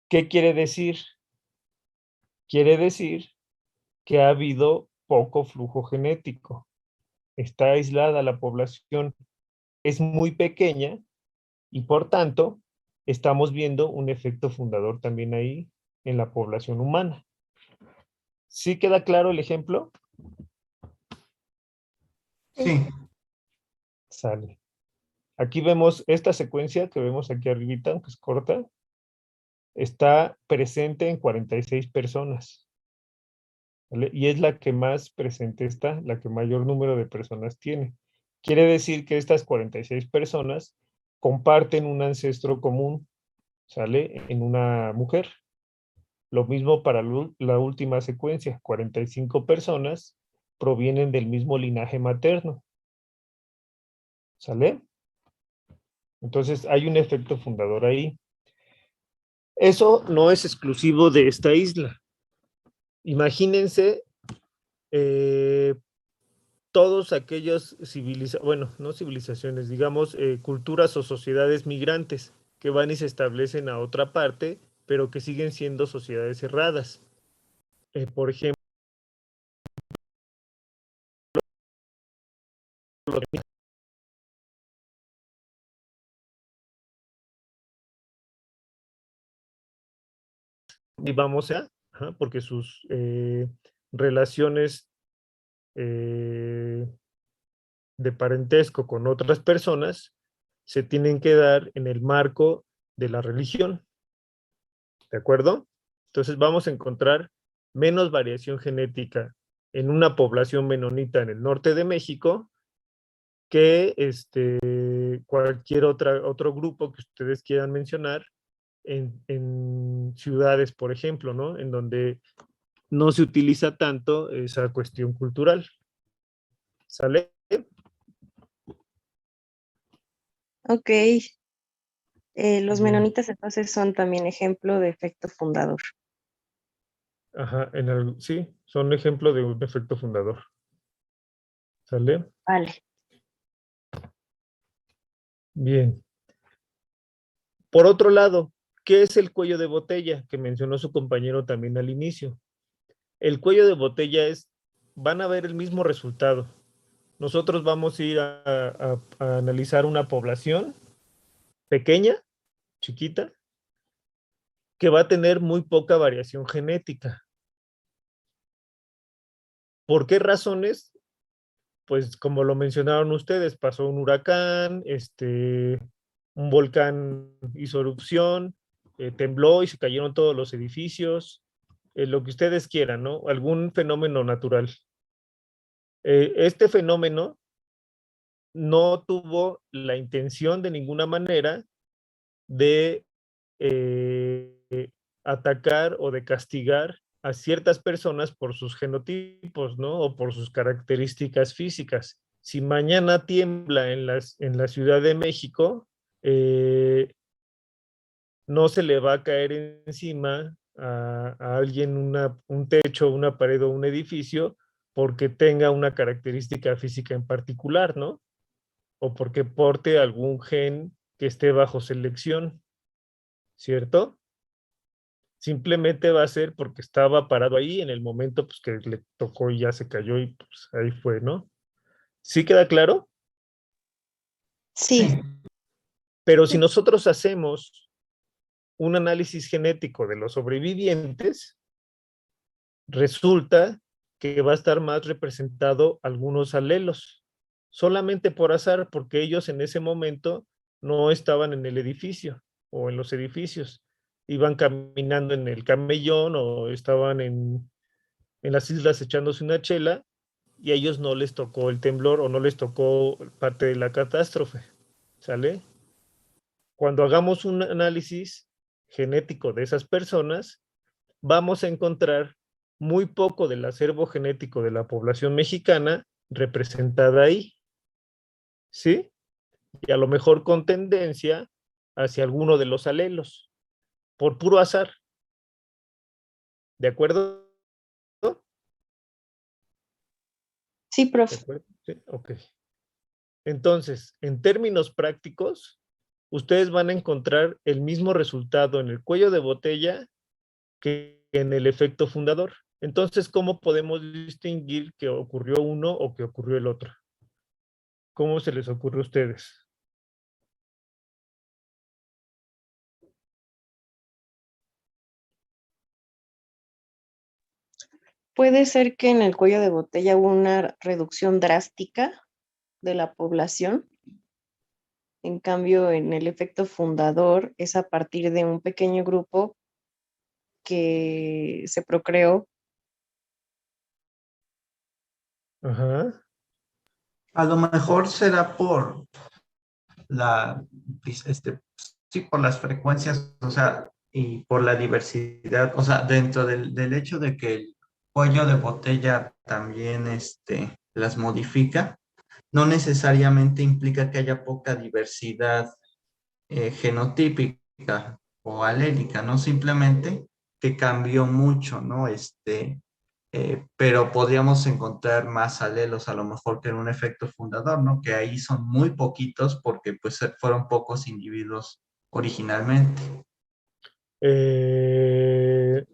¿Qué quiere decir? Quiere decir que ha habido poco flujo genético. Está aislada la población, es muy pequeña y por tanto estamos viendo un efecto fundador también ahí en la población humana. ¿Sí queda claro el ejemplo? Sí, Sale. Aquí vemos esta secuencia que vemos aquí arribita, aunque es corta, está presente en 46 personas. ¿Vale? Y es la que más presente está, la que mayor número de personas tiene. Quiere decir que estas 46 personas comparten un ancestro común, ¿sale? En una mujer. Lo mismo para la última secuencia, 45 personas provienen del mismo linaje materno, ¿sale? Entonces hay un efecto fundador ahí. Eso no es exclusivo de esta isla. Imagínense todos aquellos bueno, no civilizaciones, digamos, culturas o sociedades migrantes que van y se establecen a otra parte, pero que siguen siendo sociedades cerradas. Por ejemplo, y vamos a, porque sus relaciones de parentesco con otras personas se tienen que dar en el marco de la religión. ¿De acuerdo? Entonces vamos a encontrar menos variación genética en una población menonita en el norte de México que cualquier otro grupo que ustedes quieran mencionar en ciudades, por ejemplo, ¿no? En donde no se utiliza tanto esa cuestión cultural. ¿Sale? Ok, los Bien. menonitas entonces son también ejemplo de efecto fundador. Ajá, sí, son ejemplo de un efecto fundador. ¿Sale? Vale. Bien. Por otro lado, ¿qué es el cuello de botella? Que mencionó su compañero también al inicio. El cuello de botella van a ver el mismo resultado. Nosotros vamos a ir a analizar una población pequeña, chiquita, que va a tener muy poca variación genética. ¿Por qué razones? Pues como lo mencionaron ustedes, pasó un huracán, un volcán hizo erupción, tembló y se cayeron todos los edificios, lo que ustedes quieran, ¿no? Algún fenómeno natural. Este fenómeno no tuvo la intención de ninguna manera de atacar o de castigar a ciertas personas por sus genotipos, ¿no? O por sus características físicas. Si mañana tiembla en la Ciudad de México, no se le va a caer encima a alguien un techo, una pared o un edificio porque tenga una característica física en particular, ¿no? O porque porte algún gen que esté bajo selección, ¿cierto? Simplemente va a ser porque estaba parado ahí en el momento pues, que le tocó y ya se cayó y pues ahí fue, ¿no? ¿Sí queda claro? Sí, sí, Pero si nosotros hacemos un análisis genético de los sobrevivientes, resulta que va a estar más representado algunos alelos, solamente por azar, porque ellos en ese momento no estaban en el edificio o en los edificios, iban caminando en el camellón o estaban en las islas echándose una chela y a ellos no les tocó el temblor o no les tocó parte de la catástrofe, ¿sale? Cuando hagamos un análisis genético de esas personas, vamos a encontrar muy poco del acervo genético de la población mexicana representada ahí, ¿sí? Y a lo mejor con tendencia hacia alguno de los alelos, por puro azar. ¿De acuerdo? Sí, ¿De profe. acuerdo? Sí, ok. Entonces, en términos prácticos, ustedes van a encontrar el mismo resultado en el cuello de botella que en el efecto fundador. Entonces, ¿cómo podemos distinguir que ocurrió uno o que ocurrió el otro? ¿Cómo se les ocurre a ustedes? Puede ser que en el cuello de botella hubo una reducción drástica de la población. En cambio, en el efecto fundador es a partir de un pequeño grupo que se procreó. Ajá. A lo mejor será por la, sí, por las frecuencias, o sea, y por la diversidad, o sea, dentro del hecho de que el cuello de botella también las modifica, no necesariamente implica que haya poca diversidad genotípica o alélica, ¿no? Simplemente que cambió mucho, ¿no? Pero podríamos encontrar más alelos a lo mejor que en un efecto fundador, ¿no? Que ahí son muy poquitos porque pues fueron pocos individuos originalmente. Eh,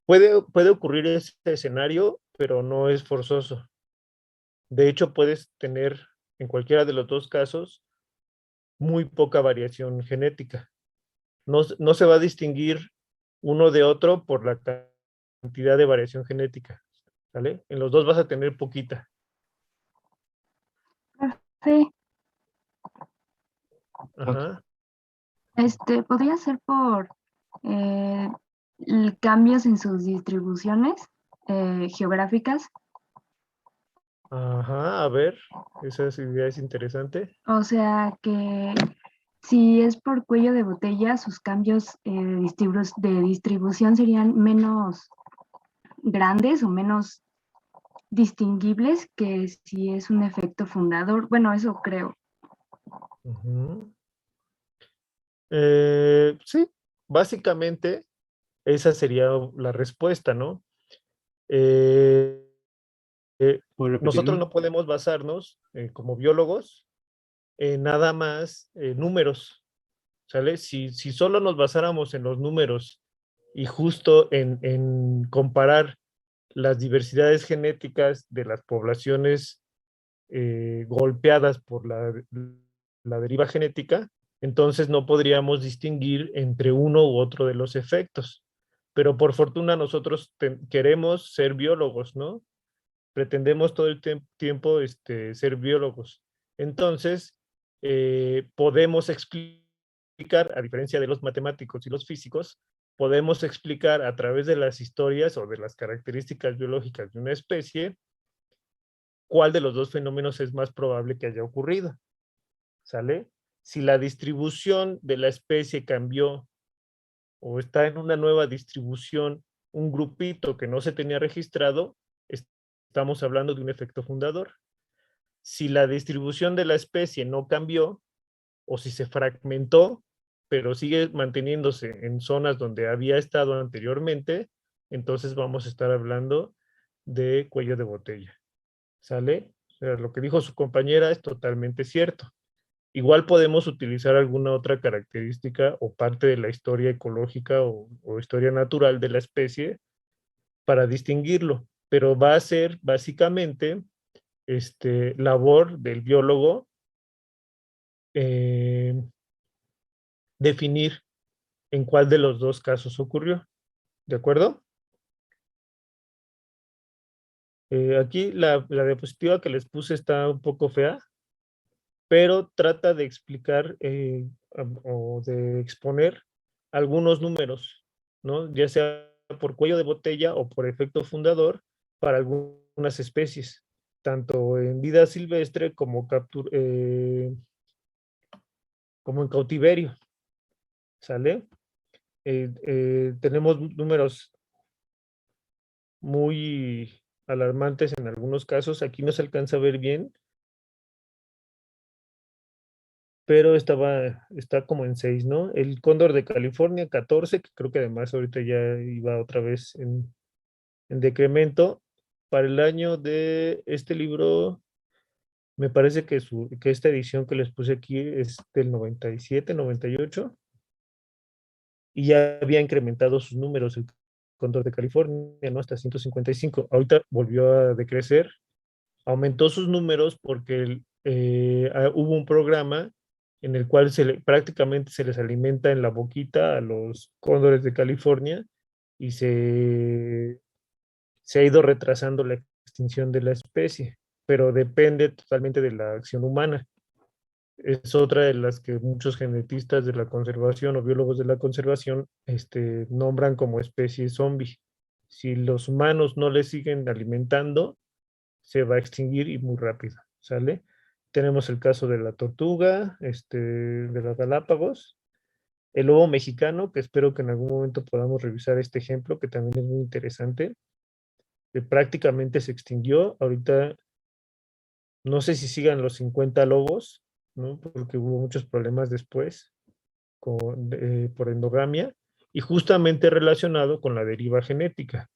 puede ocurrir ese escenario, pero no es forzoso. De hecho, puedes tener en cualquiera de los dos casos muy poca variación genética. No se va a distinguir uno de otro por la cantidad de variación genética, ¿vale? En los dos vas a tener poquita. Sí, Ajá. podría ser por cambios en sus distribuciones geográficas. Ajá, a ver, esa idea es interesante. O sea que si es por cuello de botella, sus cambios de distribución serían menos grandes o menos distinguibles que si es un efecto fundador. Bueno, eso creo. Ujú. Sí, básicamente esa sería la respuesta, ¿no? Eh, ¿Puedo nosotros repetirme? no podemos basarnos como biólogos en nada más números, ¿sale? Si solo nos basáramos en los números y justo en comparar las diversidades genéticas de las poblaciones golpeadas por la deriva genética, entonces no podríamos distinguir entre uno u otro de los efectos. Pero por fortuna nosotros queremos ser biólogos, ¿no? Pretendemos todo el tiempo ser biólogos. Entonces, podemos explicar, a diferencia de los matemáticos y los físicos, podemos explicar a través de las historias o de las características biológicas de una especie cuál de los dos fenómenos es más probable que haya ocurrido, ¿sale? Si la distribución de la especie cambió o está en una nueva distribución, un grupito que no se tenía registrado, estamos hablando de un efecto fundador. Si la distribución de la especie no cambió o si se fragmentó, pero sigue manteniéndose en zonas donde había estado anteriormente, entonces vamos a estar hablando de cuello de botella. ¿Sale? O sea, lo que dijo su compañera es totalmente cierto. Igual podemos utilizar alguna otra característica o parte de la historia ecológica o historia natural de la especie para distinguirlo, pero va a ser básicamente labor del biólogo eh, definir en cuál de los dos casos ocurrió. ¿De acuerdo? Aquí la diapositiva que les puse está un poco fea, pero trata de explicar o de exponer algunos números, ¿no? Ya sea por cuello de botella o por efecto fundador para algunas especies, tanto en vida silvestre como en cautiverio, ¿sale? tenemos números muy alarmantes en algunos casos. Aquí no se alcanza a ver bien, pero está como en 6, ¿no? El cóndor de California, 14, que creo que además ahorita ya iba otra vez en decremento. Para el año de este libro, me parece que esta edición que les puse aquí es del 97, 98, y ya había incrementado sus números el cóndor de California, ¿no? Hasta 155. Ahorita volvió a decrecer, aumentó sus números porque hubo un programa en el cual prácticamente se les alimenta en la boquita a los cóndores de California y se ha ido retrasando la extinción de la especie, pero depende totalmente de la acción humana. Es otra de las que muchos genetistas de la conservación o biólogos de la conservación nombran como especie zombie. Si los humanos no le siguen alimentando, se va a extinguir y muy rápido, ¿sale? Tenemos el caso de la tortuga, de las Galápagos, el lobo mexicano, que espero que en algún momento podamos revisar este ejemplo, que también es muy interesante, que prácticamente se extinguió. Ahorita no sé si sigan los 50 lobos, ¿no? Porque hubo muchos problemas después por endogamia y justamente relacionado con la deriva genética.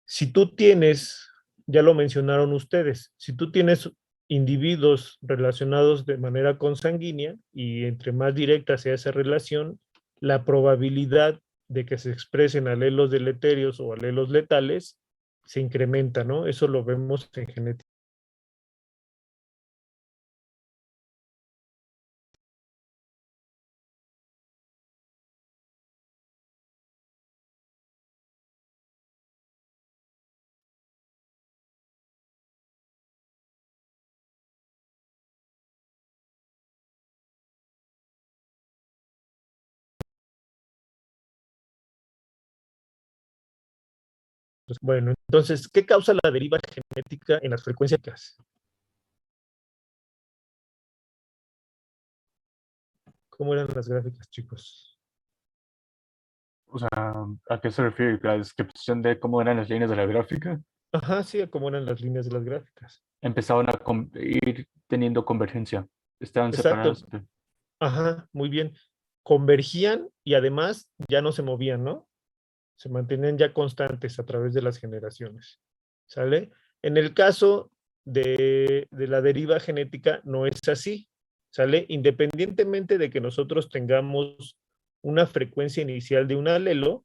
Si tú tienes, ya lo mencionaron ustedes, si tú tienes individuos relacionados de manera consanguínea y entre más directa sea esa relación, la probabilidad de que se expresen alelos deleterios o alelos letales se incrementa, ¿no? Eso lo vemos en genética. Bueno, entonces, ¿qué causa la deriva genética en las frecuencias? ¿Cómo eran las gráficas, chicos? O sea, ¿a qué se refiere? ¿La descripción de cómo eran las líneas de la gráfica? Ajá, sí, cómo eran las líneas de las gráficas. Empezaban a ir teniendo convergencia. Estaban Exacto. separadas. Ajá, muy bien. Convergían y además ya no se movían, ¿no? Se mantenían ya constantes a través de las generaciones. ¿Sale? En el caso de la deriva genética no es así. ¿Sale? Independientemente de que nosotros tengamos una frecuencia inicial de un alelo,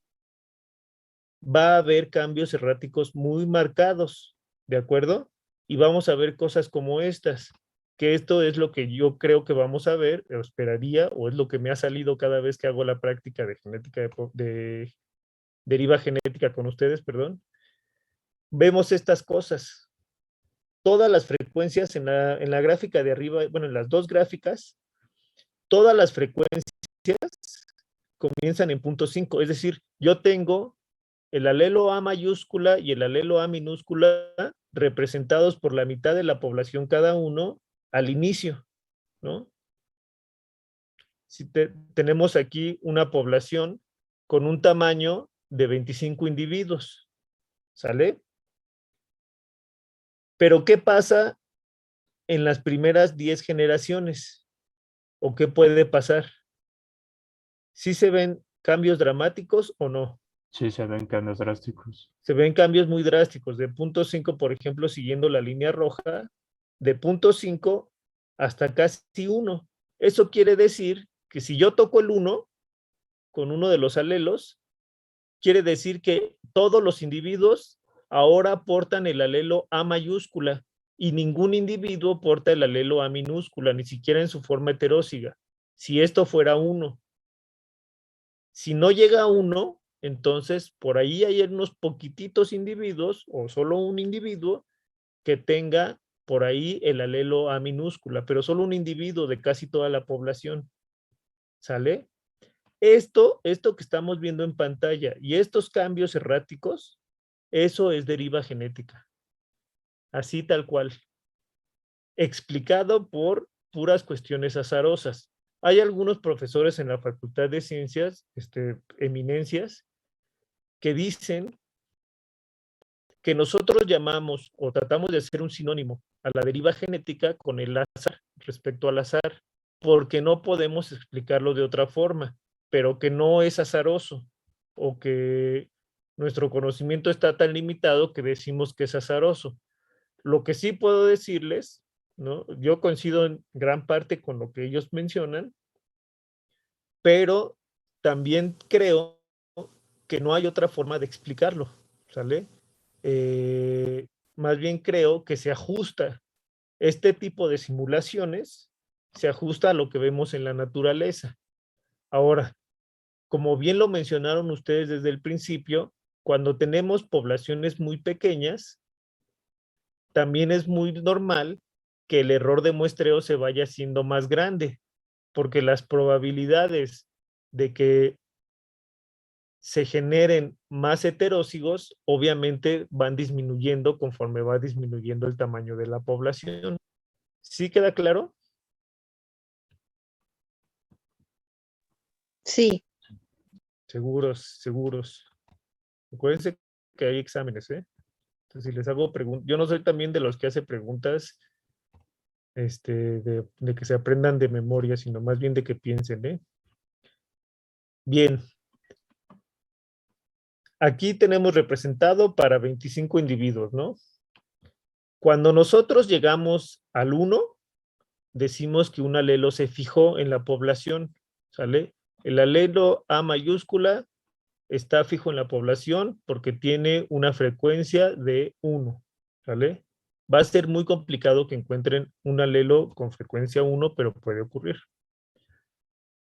va a haber cambios erráticos muy marcados, ¿de acuerdo? Y vamos a ver cosas como estas, que esto es lo que yo creo que vamos a ver, o esperaría, o es lo que me ha salido cada vez que hago la práctica de genética de deriva genética con ustedes, perdón. Vemos estas cosas. Todas las frecuencias en la gráfica de arriba, bueno, en las dos gráficas, todas las frecuencias comienzan en punto 5, es decir, yo tengo el alelo A mayúscula y el alelo A minúscula representados por la mitad de la población cada uno al inicio, ¿no? Si tenemos aquí una población con un tamaño de 25 individuos, ¿sale? Pero ¿qué pasa en las primeras 10 generaciones? ¿O qué puede pasar? ¿Sí se ven cambios dramáticos o no? Sí, se ven cambios drásticos. Se ven cambios muy drásticos, de punto 5, por ejemplo, siguiendo la línea roja, de punto 5 hasta casi 1. Eso quiere decir que si yo toco el 1 con uno de los alelos, quiere decir que todos los individuos ahora portan el alelo A mayúscula y ningún individuo porta el alelo A minúscula, ni siquiera en su forma heteróziga. Si esto fuera 1. Si no llega a 1, entonces por ahí hay unos poquititos individuos o solo un individuo que tenga por ahí el alelo A minúscula, pero solo un individuo de casi toda la población. ¿Sale? Esto que estamos viendo en pantalla y estos cambios erráticos, eso es deriva genética. Así tal cual. Explicado por puras cuestiones azarosas. Hay algunos profesores en la Facultad de Ciencias, eminencias, que dicen que nosotros llamamos o tratamos de hacer un sinónimo a la deriva genética con el azar, respecto al azar, porque no podemos explicarlo de otra forma, pero que no es azaroso, o que nuestro conocimiento está tan limitado que decimos que es azaroso. Lo que sí puedo decirles, ¿no? Yo coincido en gran parte con lo que ellos mencionan, pero también creo que no hay otra forma de explicarlo, ¿sale? Más bien creo que se ajusta este tipo de simulaciones, se ajusta a lo que vemos en la naturaleza. Ahora, como bien lo mencionaron ustedes desde el principio, cuando tenemos poblaciones muy pequeñas, también es muy normal que el error de muestreo se vaya haciendo más grande, porque las probabilidades de que se generen más heterócigos, obviamente van disminuyendo conforme va disminuyendo el tamaño de la población. ¿Sí queda claro? Sí, Seguros, seguros. Acuérdense que hay exámenes, ¿eh? Entonces, si les hago preguntas, yo no soy también de los que hace preguntas de que se aprendan de memoria, sino más bien de que piensen, ¿eh? Bien. Aquí tenemos representado para 25 individuos, ¿no? Cuando nosotros llegamos al 1, decimos que un alelo se fijó en la población, ¿sale? El alelo A mayúscula está fijo en la población porque tiene una frecuencia de 1, ¿sale? Va a ser muy complicado que encuentren un alelo con frecuencia 1, pero puede ocurrir.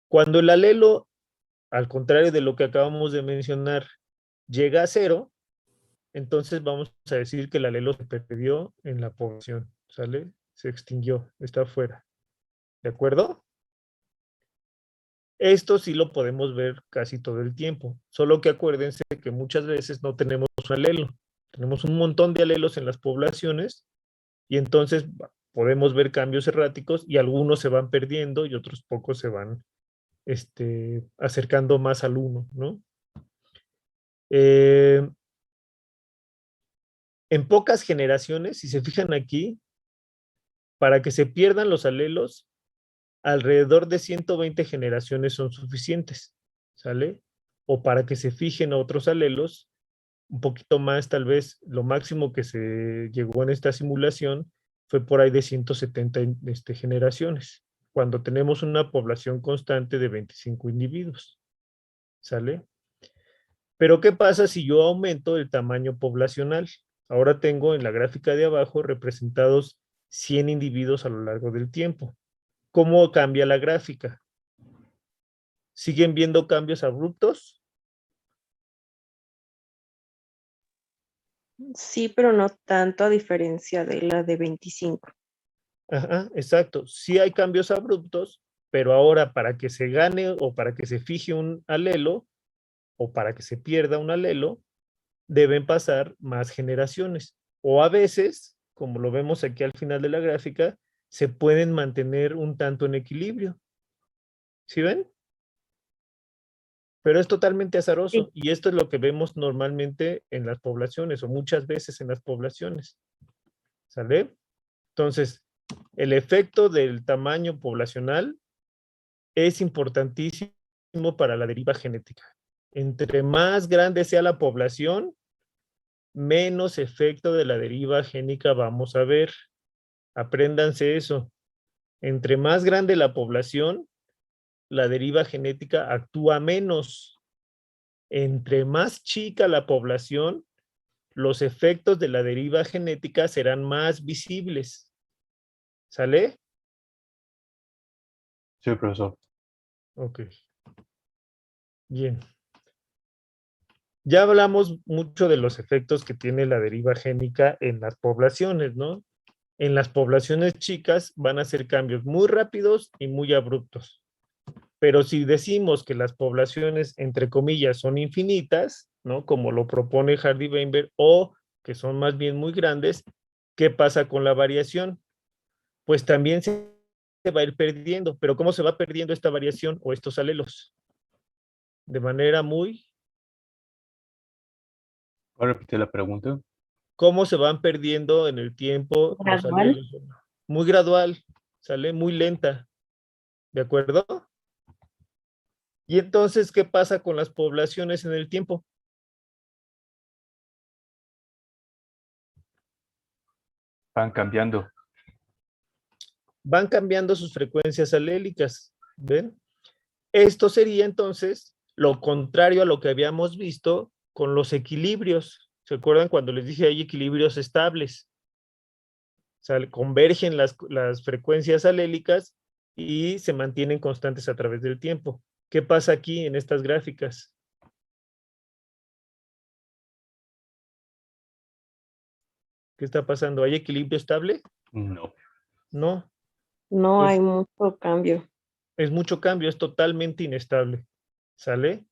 Cuando el alelo, al contrario de lo que acabamos de mencionar, llega a 0, entonces vamos a decir que el alelo se perdió en la población, ¿sale? Se extinguió, está fuera. ¿De acuerdo? Esto sí lo podemos ver casi todo el tiempo, solo que acuérdense que muchas veces no tenemos un alelo, tenemos un montón de alelos en las poblaciones y entonces podemos ver cambios erráticos y algunos se van perdiendo y otros pocos se van acercando más al 1, ¿no? En pocas generaciones, si se fijan aquí, para que se pierdan los alelos, alrededor de 120 generaciones son suficientes, ¿sale? O para que se fijen a otros alelos, un poquito más, tal vez, lo máximo que se llegó en esta simulación fue por ahí de 170 generaciones, cuando tenemos una población constante de 25 individuos, ¿sale? Pero ¿qué pasa si yo aumento el tamaño poblacional? Ahora tengo en la gráfica de abajo representados 100 individuos a lo largo del tiempo. ¿Cómo cambia la gráfica? ¿Siguen viendo cambios abruptos? sí, pero no tanto a diferencia de la de 25. Ajá, exacto. Sí hay cambios abruptos, pero ahora para que se gane o para que se fije un alelo o para que se pierda un alelo, deben pasar más generaciones. O a veces, como lo vemos aquí al final de la gráfica, se pueden mantener un tanto en equilibrio. ¿Sí ven? Pero es totalmente azaroso Sí. y esto es lo que vemos normalmente en las poblaciones o muchas veces en las poblaciones. ¿Sale? Entonces, el efecto del tamaño poblacional es importantísimo para la deriva genética. Entre más grande sea la población, menos efecto de la deriva génica vamos a ver. Apréndanse eso. Entre más grande la población, la deriva genética actúa menos. Entre más chica la población, los efectos de la deriva genética serán más visibles. ¿Sale? Sí, profesor. Ok. Bien. Ya hablamos mucho de los efectos que tiene la deriva génica en las poblaciones, ¿no? En las poblaciones chicas van a ser cambios muy rápidos y muy abruptos. Pero si decimos que las poblaciones, entre comillas, son infinitas, ¿no? Como lo propone Hardy-Weinberg, o que son más bien muy grandes, ¿qué pasa con la variación? Pues también se se va a ir perdiendo. Pero ¿cómo se va perdiendo esta variación o estos alelos? De manera muy... ¿Puedo repetir la pregunta? ¿Cómo se van perdiendo en el tiempo los Gradual. alelos? Muy gradual, ¿sale? Muy lenta, ¿de acuerdo? Y entonces, ¿qué pasa con las poblaciones en el tiempo? Van cambiando. Van cambiando sus frecuencias alélicas, ¿ven? Esto sería entonces lo contrario a lo que habíamos visto con los equilibrios. ¿Se acuerdan cuando les dije hay equilibrios estables? O sea, convergen las frecuencias alélicas y se mantienen constantes a través del tiempo. ¿Qué pasa aquí en estas gráficas? ¿Qué está pasando? ¿Hay equilibrio estable? No. No, No Es- hay mucho cambio. es mucho cambio, es totalmente inestable. ¿Sale?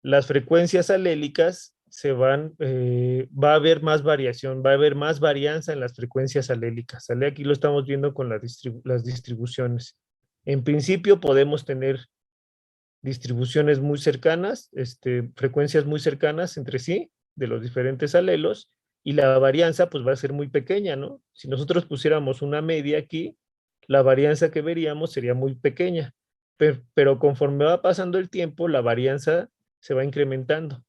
Las frecuencias alélicas se van, va a haber más variación, va a haber más varianza en las frecuencias alélicas. ¿Sale? Aquí lo estamos viendo con las distribuciones. En principio podemos tener distribuciones muy cercanas, frecuencias muy cercanas entre sí, de los diferentes alelos, y la varianza pues va a ser muy pequeña, ¿no? Si nosotros pusiéramos una media aquí, la varianza que veríamos sería muy pequeña, pero conforme va pasando el tiempo, la varianza se va incrementando,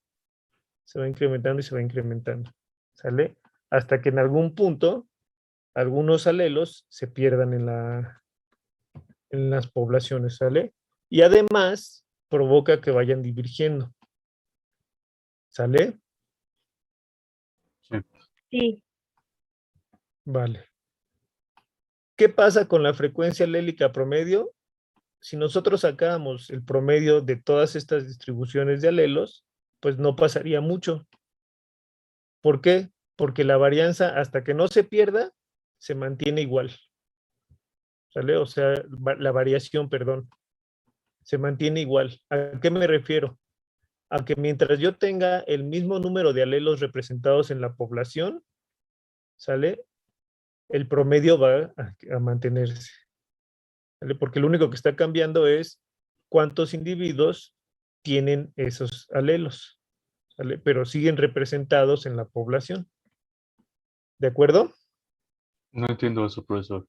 se va incrementando y se va incrementando, ¿sale? Hasta que en algún punto, algunos alelos se pierdan en las poblaciones, ¿sale? Y además provoca que vayan divergiendo, ¿sale? Sí. Sí. Vale. ¿Qué pasa con la frecuencia alélica promedio? Si nosotros sacáramos el promedio de todas estas distribuciones de alelos, pues no pasaría mucho. ¿Por qué? Porque la varianza, hasta que no se pierda, se mantiene igual. ¿Sale? O sea, la variación, perdón, se mantiene igual. ¿A qué me refiero? A que mientras yo tenga el mismo número de alelos representados en la población, ¿sale? El promedio va a mantenerse. ¿Vale? Porque lo único que está cambiando es cuántos individuos tienen esos alelos, ¿vale? Pero siguen representados en la población. ¿De acuerdo? No entiendo eso, profesor.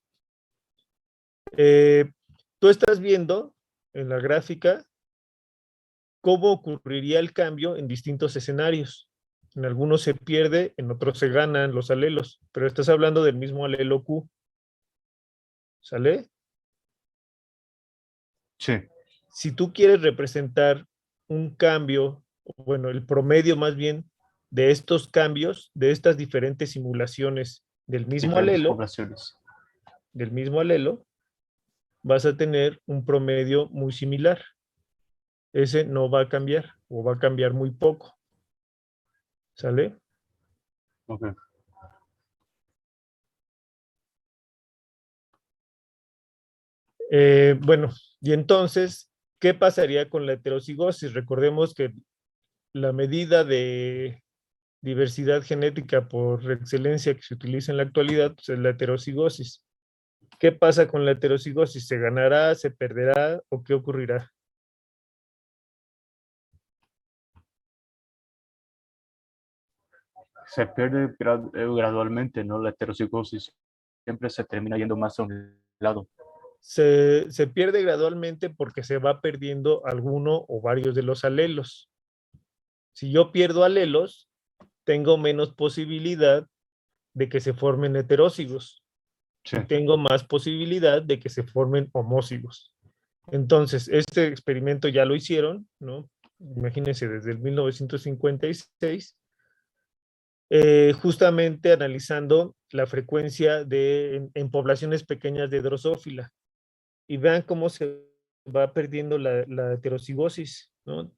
Tú estás viendo en la gráfica cómo ocurriría el cambio en distintos escenarios. En algunos se pierde, en otros se ganan los alelos, pero estás hablando del mismo alelo Q. ¿Sale? Sí. Si tú quieres representar un cambio, bueno, el promedio más bien de estos cambios, de estas diferentes simulaciones Diferentes poblaciones. del mismo alelo, vas a tener un promedio muy similar. Ese no va a cambiar o va a cambiar muy poco. ¿Sale? Okay. Bueno, y entonces, ¿qué pasaría con la heterocigosis? Recordemos que la medida de diversidad genética por excelencia que se utiliza en la actualidad pues, es la heterocigosis. ¿Qué pasa con la heterocigosis? ¿Se ganará, se perderá o qué ocurrirá? Se pierde gradualmente, ¿no? La heterocigosis siempre se termina yendo más a un lado. Se pierde gradualmente porque se va perdiendo alguno o varios de los alelos. Si yo pierdo alelos, tengo menos posibilidad de que se formen heterócigos. Sí. Y tengo más posibilidad de que se formen homócigos. Entonces, este experimento ya lo hicieron, ¿no? Imagínense, desde el 1956, justamente analizando la frecuencia en poblaciones pequeñas de drosófila. Y vean cómo se va perdiendo la heterocigosis, ¿no?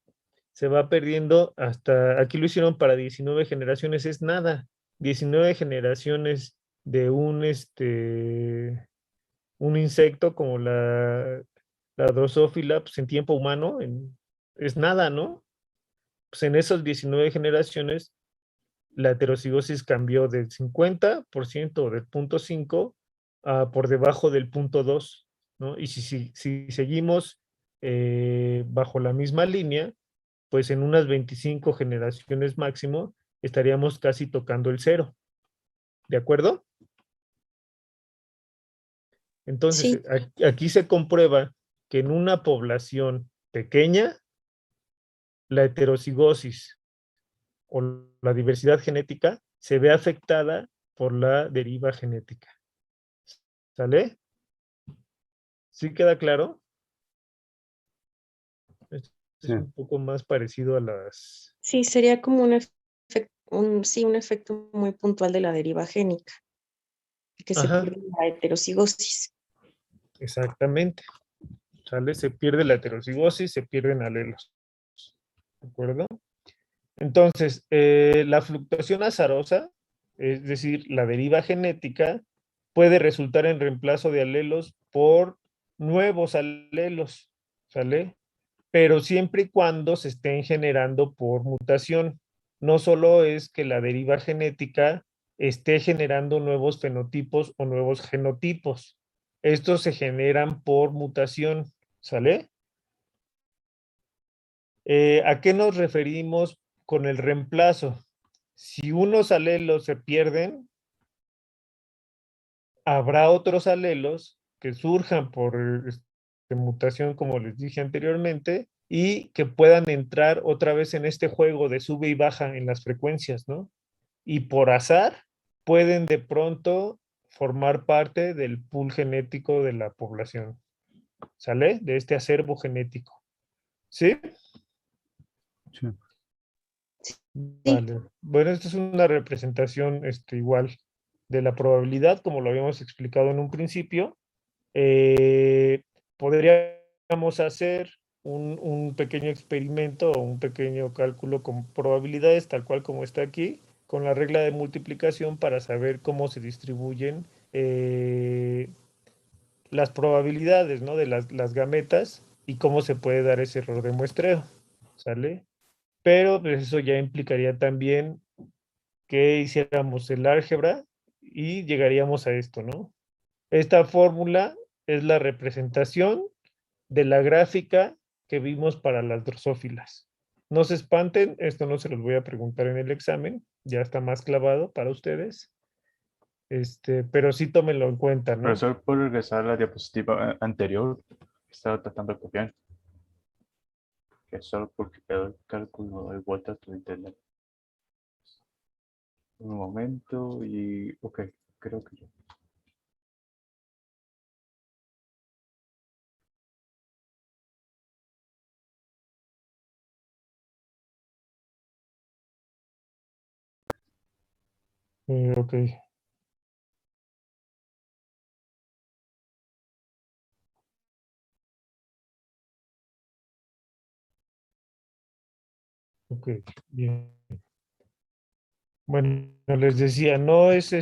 Se va perdiendo hasta, aquí lo hicieron para 19 generaciones, es nada. 19 generaciones de un insecto como la drosófila, pues en tiempo humano, es nada, ¿no? Pues en esas 19 generaciones, la heterocigosis cambió del 50% o del 0.5 por debajo del punto 2, ¿no? Y si seguimos bajo la misma línea, pues en unas 25 generaciones máximo estaríamos casi tocando el 0. ¿De acuerdo? Entonces, Sí, aquí se comprueba que en una población pequeña, la heterocigosis o la diversidad genética se ve afectada por la deriva genética. ¿Sale? ¿Sí queda claro? Esto es Sí. un poco más parecido a las... sí, sería como sí, un efecto muy puntual de la deriva génica, que se Ajá, pierde la heterocigosis. exactamente. ¿Sale? Se pierde la heterocigosis, se pierden alelos. ¿De acuerdo? Entonces, la fluctuación azarosa, es decir, la deriva genética, puede resultar en reemplazo de alelos por nuevos alelos, ¿sale? Pero siempre y cuando se estén generando por mutación. No solo es que la deriva genética esté generando nuevos fenotipos o nuevos genotipos. Estos se generan por mutación, ¿sale? ¿A qué nos referimos con el reemplazo? Si unos alelos se pierden, habrá otros alelos que surjan por mutación, como les dije anteriormente, y que puedan entrar otra vez en este juego de sube y baja en las frecuencias, ¿no? Y por azar pueden de pronto formar parte del pool genético de la población, ¿sale? De este acervo genético. ¿Sí? Sí. Sí, Vale. Bueno, esta es una representación igual de la probabilidad, como lo habíamos explicado en un principio. Podríamos hacer un pequeño experimento o un pequeño cálculo con probabilidades, tal cual como está aquí, con la regla de multiplicación para saber cómo se distribuyen las probabilidades, ¿no? De las gametas y cómo se puede dar ese error de muestreo, ¿sale? Pero pues, eso ya implicaría también que hiciéramos el álgebra y llegaríamos a esto, ¿no? Esta fórmula es la representación de la gráfica que vimos para las drosófilas. No se espanten, esto no se los voy a preguntar en el examen, ya está más clavado para ustedes, pero sí tómenlo en cuenta, ¿no? Profesor, ¿puedo regresar a la diapositiva anterior que estaba tratando de copiar? Que solo porque quedó el cálculo doy vuelta a tu internet. Un momento y... Ok, creo que ya. Ok, ok, bien. Bueno, les decía, no es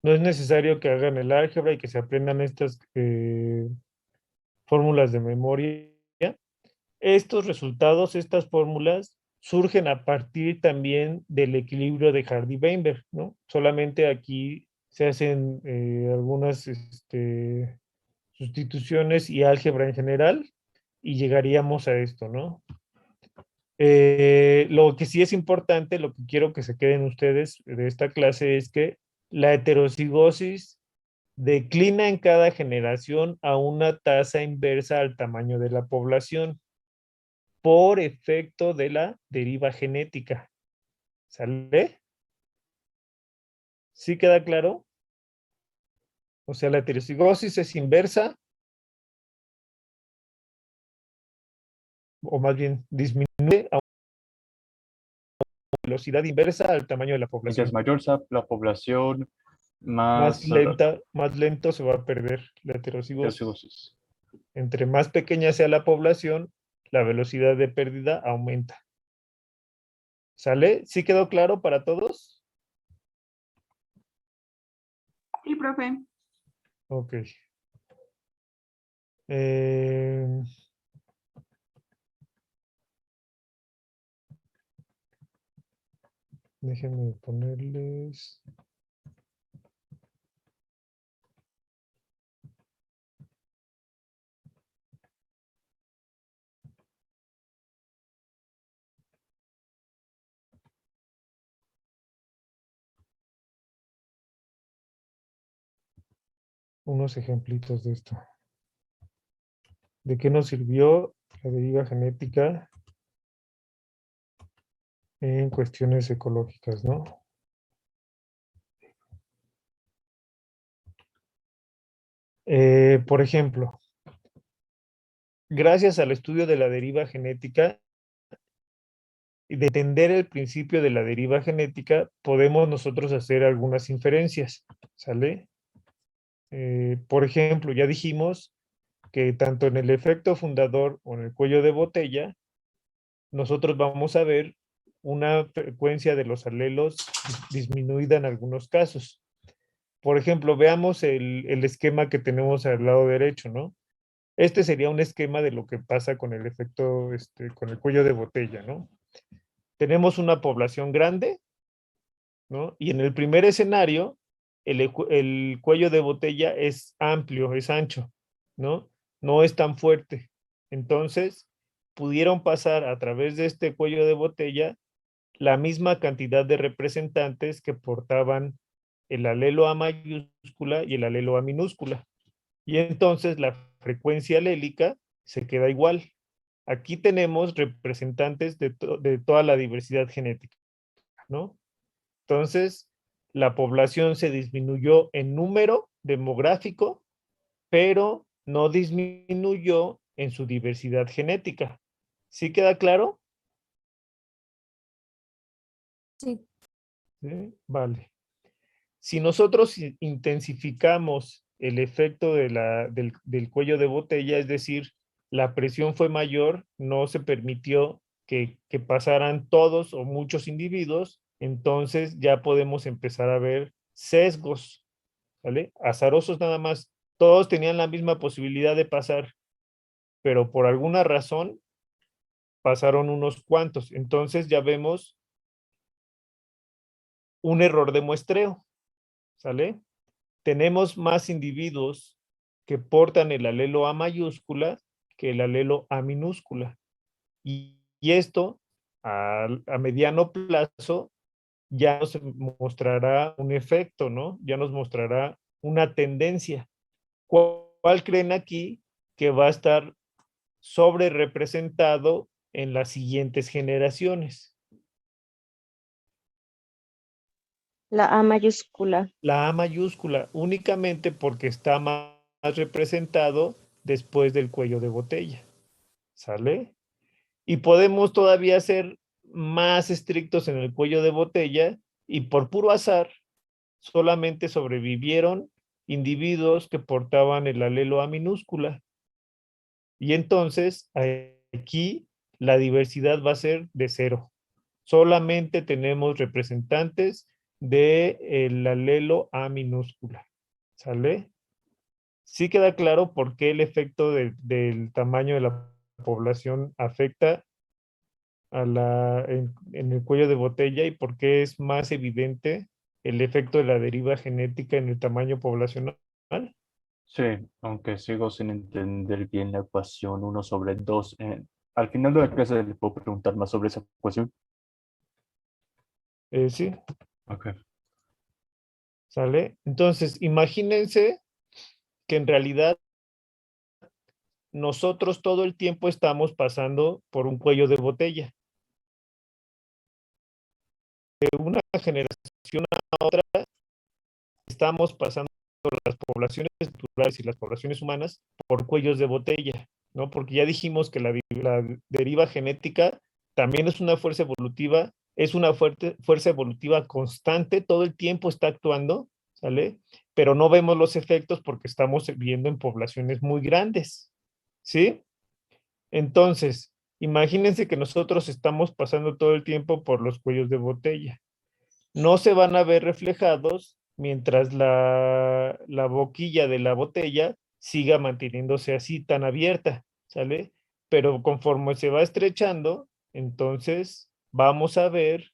necesario que hagan el álgebra y que se aprendan estas fórmulas de memoria. Estos resultados, estas fórmulas, surgen a partir también del equilibrio de Hardy-Weinberg, ¿no? Solamente aquí se hacen algunas sustituciones y álgebra en general y llegaríamos a esto, ¿no? Lo que sí es importante, lo que quiero que se queden ustedes de esta clase es que la heterocigosis declina en cada generación a una tasa inversa al tamaño de la población por efecto de la deriva genética. ¿Sale? ¿Sí queda claro? O sea, la heterocigosis es inversa, o más bien disminuye a una velocidad inversa al tamaño de la Mientras población. mayor sea la población, Más más lenta, más lento se va a perder la heterocigosis. heterocigosis. Entre más pequeña sea la población, la velocidad de pérdida aumenta. ¿Sale? ¿Sí quedó claro para todos? Sí, profe. Ok. Eh, déjenme ponerles... unos ejemplitos de esto. ¿De qué nos sirvió la deriva genética en cuestiones ecológicas, no? Por ejemplo, gracias al estudio de la deriva genética y de entender el principio de la deriva genética, podemos nosotros hacer algunas inferencias, ¿sale? Por ejemplo, ya dijimos que tanto en el efecto fundador o en el cuello de botella, nosotros vamos a ver una frecuencia de los alelos disminuida en algunos casos. Por ejemplo, veamos el esquema que tenemos al lado derecho, ¿no? Este sería un esquema de lo que pasa con el efecto, con el cuello de botella, ¿no? Tenemos una población grande, ¿no? Y en el primer escenario, el cuello de botella es amplio, es ancho, ¿no? No es tan fuerte. Entonces, pudieron pasar a través de este cuello de botella la misma cantidad de representantes que portaban el alelo A mayúscula y el alelo A minúscula. Y entonces la frecuencia alélica se queda igual. Aquí tenemos representantes de toda la diversidad genética, ¿no? Entonces, la población se disminuyó en número demográfico, pero no disminuyó en su diversidad genética. ¿Sí queda claro? Sí. ¿Sí? Vale. Si nosotros intensificamos el efecto del cuello de botella, es decir, la presión fue mayor, no se permitió que pasaran todos o muchos individuos, entonces ya podemos empezar a ver sesgos, ¿vale? Azarosos nada más. Todos tenían la misma posibilidad de pasar, pero por alguna razón pasaron unos cuantos. Entonces ya vemos un error de muestreo, ¿sale? Tenemos más individuos que portan el alelo A mayúscula que el alelo A minúscula. Y esto a mediano plazo ya nos mostrará un efecto, ¿no? Ya nos mostrará una tendencia. ¿Cuál creen aquí que va a estar sobre representado en las siguientes generaciones? La A mayúscula. La A mayúscula, únicamente porque está más representado después del cuello de botella. ¿Sale? Y podemos todavía ser más estrictos en el cuello de botella y por puro azar solamente sobrevivieron individuos que portaban el alelo A minúscula. Y entonces aquí la diversidad va a ser de 0. Solamente tenemos representantes del alelo A minúscula. ¿Sale? Sí queda claro por qué el efecto del tamaño de la población afecta en el cuello de botella y por qué es más evidente el efecto de la deriva genética en el tamaño poblacional. Sí, aunque sigo sin entender bien la ecuación 1/2. Al final de la clase le puedo preguntar más sobre esa ecuación. Sí, Ok. ¿sale? Entonces, imagínense que en realidad nosotros todo el tiempo estamos pasando por un cuello de botella. De una generación a otra, estamos pasando las poblaciones naturales y las poblaciones humanas por cuellos de botella, ¿no? Porque ya dijimos que la deriva genética también es una fuerza evolutiva, es una fuerza evolutiva constante, todo el tiempo está actuando, ¿sale? Pero no vemos los efectos porque estamos viviendo en poblaciones muy grandes, ¿sí? Entonces, imagínense que nosotros estamos pasando todo el tiempo por los cuellos de botella. No se van a ver reflejados mientras la boquilla de la botella siga manteniéndose así tan abierta, ¿sale? Pero conforme se va estrechando, entonces vamos a ver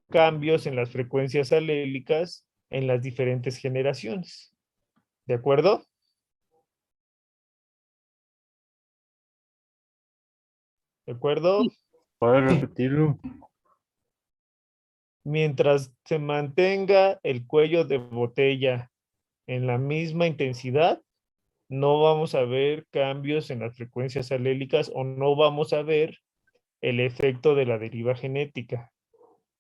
cambios en las frecuencias alélicas en las diferentes generaciones. ¿De acuerdo? ¿De acuerdo? ¿Puedes repetirlo? Mientras se mantenga el cuello de botella en la misma intensidad, no vamos a ver cambios en las frecuencias alélicas o no vamos a ver el efecto de la deriva genética.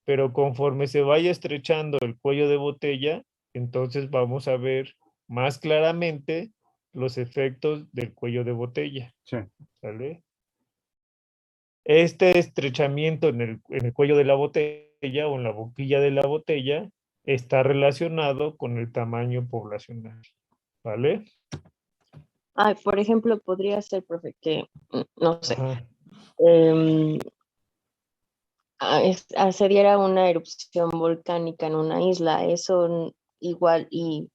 Pero conforme se vaya estrechando el cuello de botella, entonces vamos a ver más claramente los efectos del cuello de botella. Sí. ¿Sale? Este estrechamiento en el cuello de la botella o en la boquilla de la botella está relacionado con el tamaño poblacional. ¿Vale? Por ejemplo, podría ser, profe, que, no sé, Ajá. se diera una erupción volcánica en una isla, eso igual y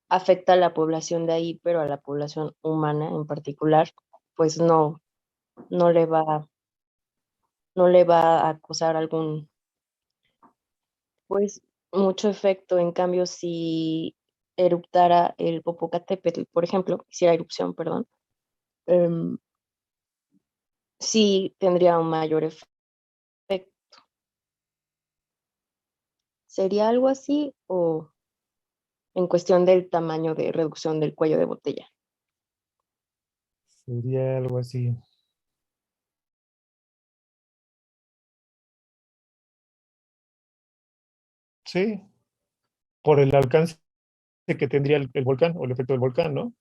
afecta a la población de ahí, pero a la población humana en particular, pues no le va a causar algún, pues, mucho efecto. En cambio, si eruptara el Popocatépetl, por ejemplo, hiciera erupción, perdón, sí tendría un mayor efecto. ¿Sería algo así o en cuestión del tamaño de reducción del cuello de botella? Sería algo así. Sí, por el alcance que tendría el volcán o el efecto del volcán, ¿no?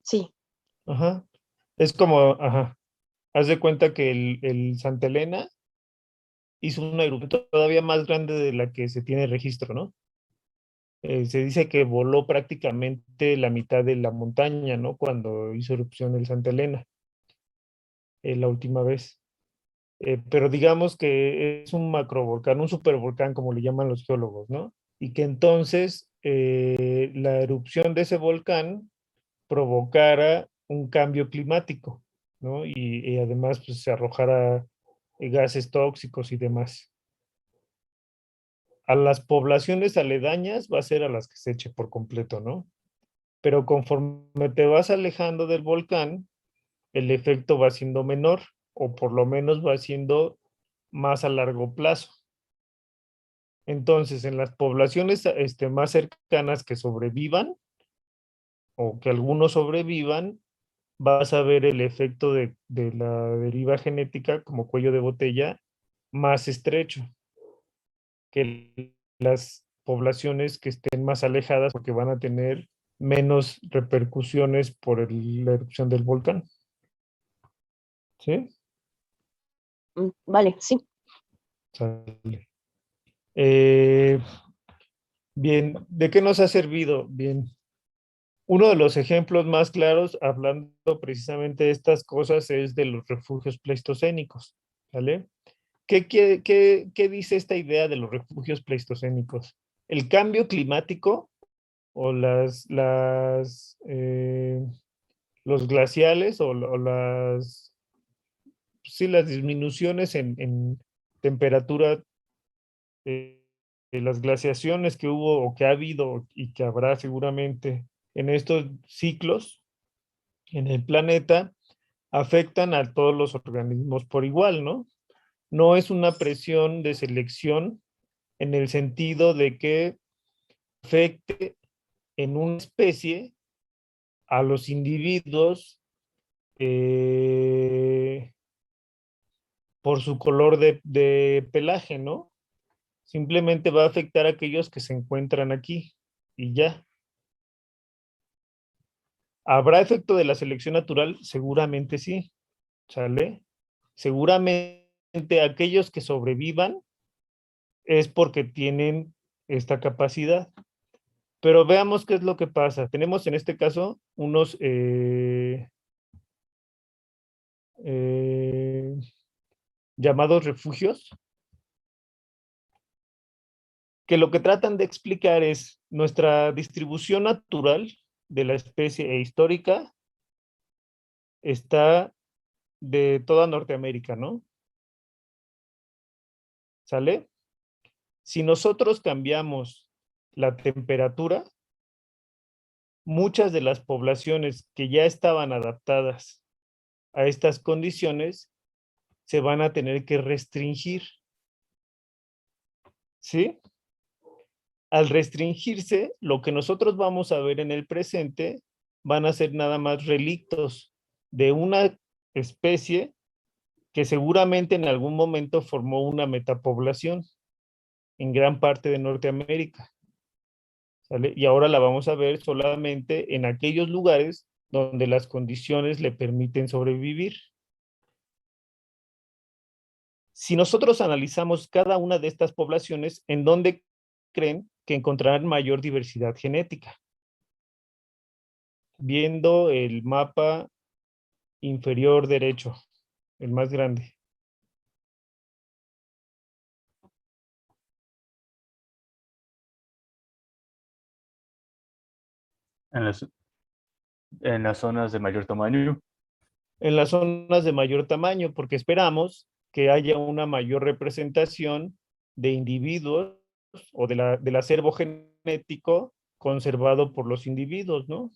Sí. Ajá. Es como, ajá, haz de cuenta que el Santa Elena hizo una erupción todavía más grande de la que se tiene registro, ¿no? Se dice que voló prácticamente la mitad de la montaña, ¿no? Cuando hizo erupción el Santa Elena, la última vez. Pero digamos que es un macrovolcán, un supervolcán, como le llaman los geólogos, ¿no? Y que entonces la erupción de ese volcán provocara un cambio climático, ¿no? Y además pues, se arrojara gases tóxicos y demás. A las poblaciones aledañas va a ser a las que se eche por completo, ¿no? Pero conforme te vas alejando del volcán, el efecto va siendo menor, o por lo menos va siendo más a largo plazo. Entonces, en las poblaciones más cercanas que sobrevivan, o que algunos sobrevivan, vas a ver el efecto de la deriva genética como cuello de botella más estrecho que las poblaciones que estén más alejadas porque van a tener menos repercusiones por la erupción del volcán. ¿Sí? Vale, sí. Sale. Bien, ¿de qué nos ha servido? Bien, uno de los ejemplos más claros, hablando precisamente de estas cosas, es de los refugios pleistocénicos, ¿vale? ¿Qué dice esta idea de los refugios pleistocénicos? El cambio climático o los glaciales o las disminuciones en temperatura, las glaciaciones que hubo o que ha habido y que habrá seguramente en estos ciclos en el planeta, afectan a todos los organismos por igual, ¿no? No es una presión de selección en el sentido de que afecte en una especie a los individuos por su color de pelaje, ¿no? Simplemente va a afectar a aquellos que se encuentran aquí y ya. ¿Habrá efecto de la selección natural? Seguramente sí, ¿sale? Seguramente aquellos que sobrevivan es porque tienen esta capacidad. Pero veamos qué es lo que pasa. Tenemos en este caso unos llamados refugios, que lo que tratan de explicar es nuestra distribución natural de la especie e histórica está de toda Norteamérica, ¿no? ¿Sale? Si nosotros cambiamos la temperatura, muchas de las poblaciones que ya estaban adaptadas a estas condiciones se van a tener que restringir. ¿Sí? Al restringirse, lo que nosotros vamos a ver en el presente van a ser nada más relictos de una especie que seguramente en algún momento formó una metapoblación en gran parte de Norteamérica, ¿sale? Y ahora la vamos a ver solamente en aquellos lugares donde las condiciones le permiten sobrevivir. Si nosotros analizamos cada una de estas poblaciones, ¿en dónde creen que encontrarán mayor diversidad genética? Viendo el mapa inferior derecho, el más grande. En las zonas de mayor tamaño. En las zonas de mayor tamaño, porque esperamos que haya una mayor representación de individuos o del acervo genético conservado por los individuos, ¿no?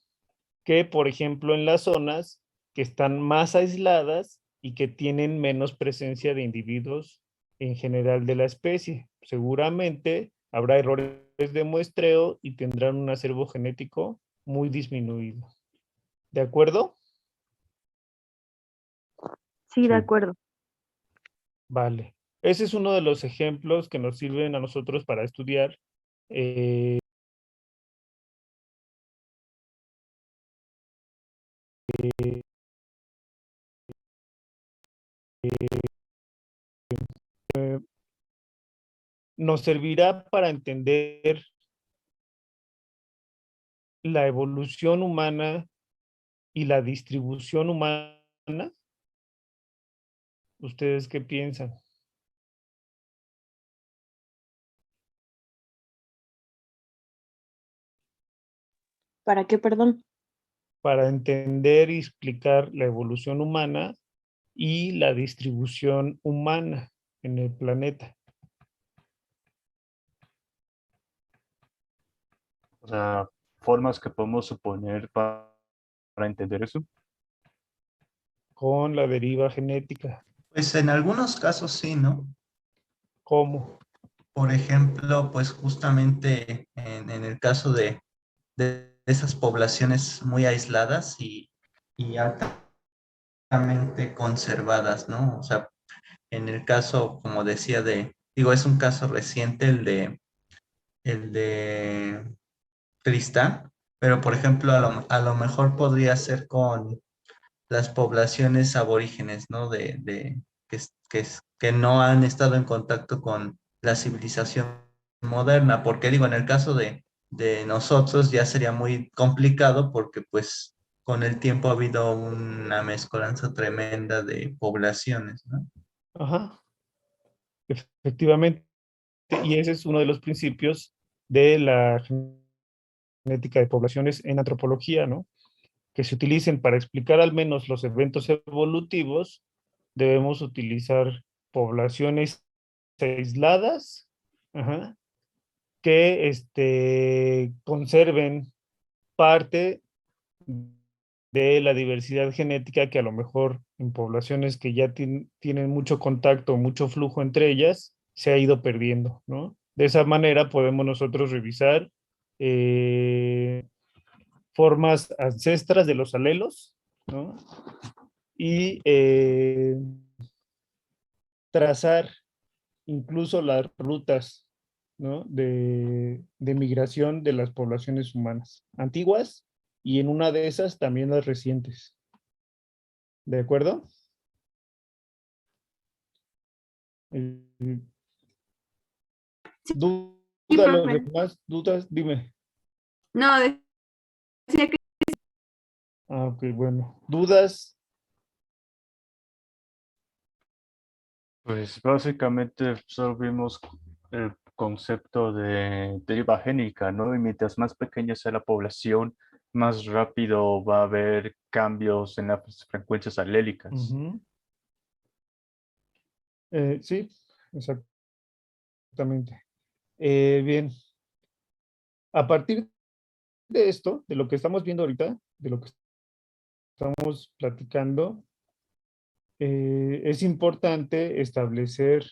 Que, por ejemplo, en las zonas que están más aisladas y que tienen menos presencia de individuos en general de la especie. Seguramente habrá errores de muestreo y tendrán un acervo genético muy disminuido. ¿De acuerdo? Sí, de Sí. acuerdo. Vale. Ese es uno de los ejemplos que nos sirven a nosotros para estudiar nos servirá para entender la evolución humana y la distribución humana. ¿Ustedes qué piensan? ¿Para qué, perdón? Para entender y explicar la evolución humana y la distribución humana en el planeta. O sea, formas que podemos suponer para entender eso. Con la deriva genética. Pues en algunos casos sí, ¿no? ¿Cómo? Por ejemplo, pues justamente en el caso de esas poblaciones muy aisladas y altamente conservadas, ¿no? O sea, en el caso, como decía, digo, es un caso reciente el de Tristán, pero por ejemplo, a lo mejor podría ser con las poblaciones aborígenes, ¿no? Que no han estado en contacto con la civilización moderna, porque digo, en el caso de nosotros ya sería muy complicado porque pues con el tiempo ha habido una mezcolanza tremenda de poblaciones, ¿no? Ajá. Efectivamente. Y ese es uno de los principios de la genética de poblaciones en antropología, ¿no? Que se utilicen para explicar al menos los eventos evolutivos, debemos utilizar poblaciones aisladas, ajá, que conserven parte de la diversidad genética que a lo mejor en poblaciones que ya tienen mucho contacto, mucho flujo entre ellas, se ha ido perdiendo, ¿no? De esa manera podemos nosotros revisar formas ancestras de los alelos, ¿no? Y trazar incluso las rutas, ¿no? de migración de las poblaciones humanas antiguas y en una de esas también las recientes. ¿De acuerdo? Sí, ¿Duda los profe. demás? ¿Dudas? Dime. No, decía que Ah, ok, bueno. ¿Dudas? Pues básicamente solo vimos el concepto de deriva génica, ¿no? Y mientras más pequeña sea la población, más rápido va a haber cambios en las frecuencias alélicas. Ujú. Sí, exactamente. Bien. A partir de esto, de lo que estamos viendo ahorita, de lo que estamos platicando, es importante establecer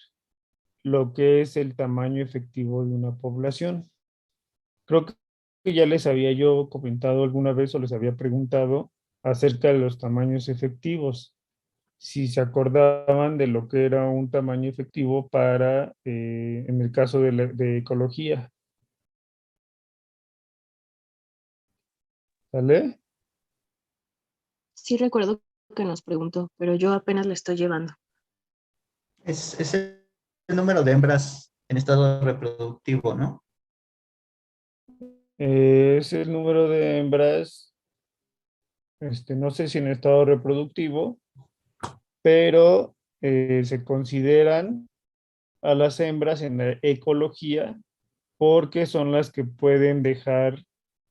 lo que es el tamaño efectivo de una población. Creo que ya les había yo comentado alguna vez o les había preguntado acerca de los tamaños efectivos. Si se acordaban de lo que era un tamaño efectivo para, en el caso de ecología. ¿Sale? Sí recuerdo que nos preguntó, pero yo apenas le estoy llevando. Es el número de hembras en estado reproductivo, ¿no? Es el número de hembras, no sé si en estado reproductivo, pero se consideran a las hembras en la ecología porque son las que pueden dejar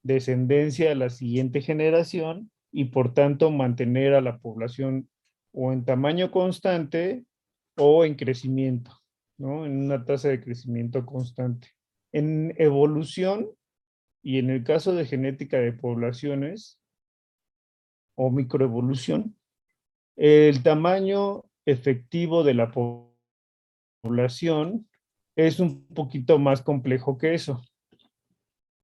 descendencia a la siguiente generación y por tanto mantener a la población o en tamaño constante o en crecimiento, ¿no? En una tasa de crecimiento constante. En evolución y en el caso de genética de poblaciones o microevolución, el tamaño efectivo de la población es un poquito más complejo que eso,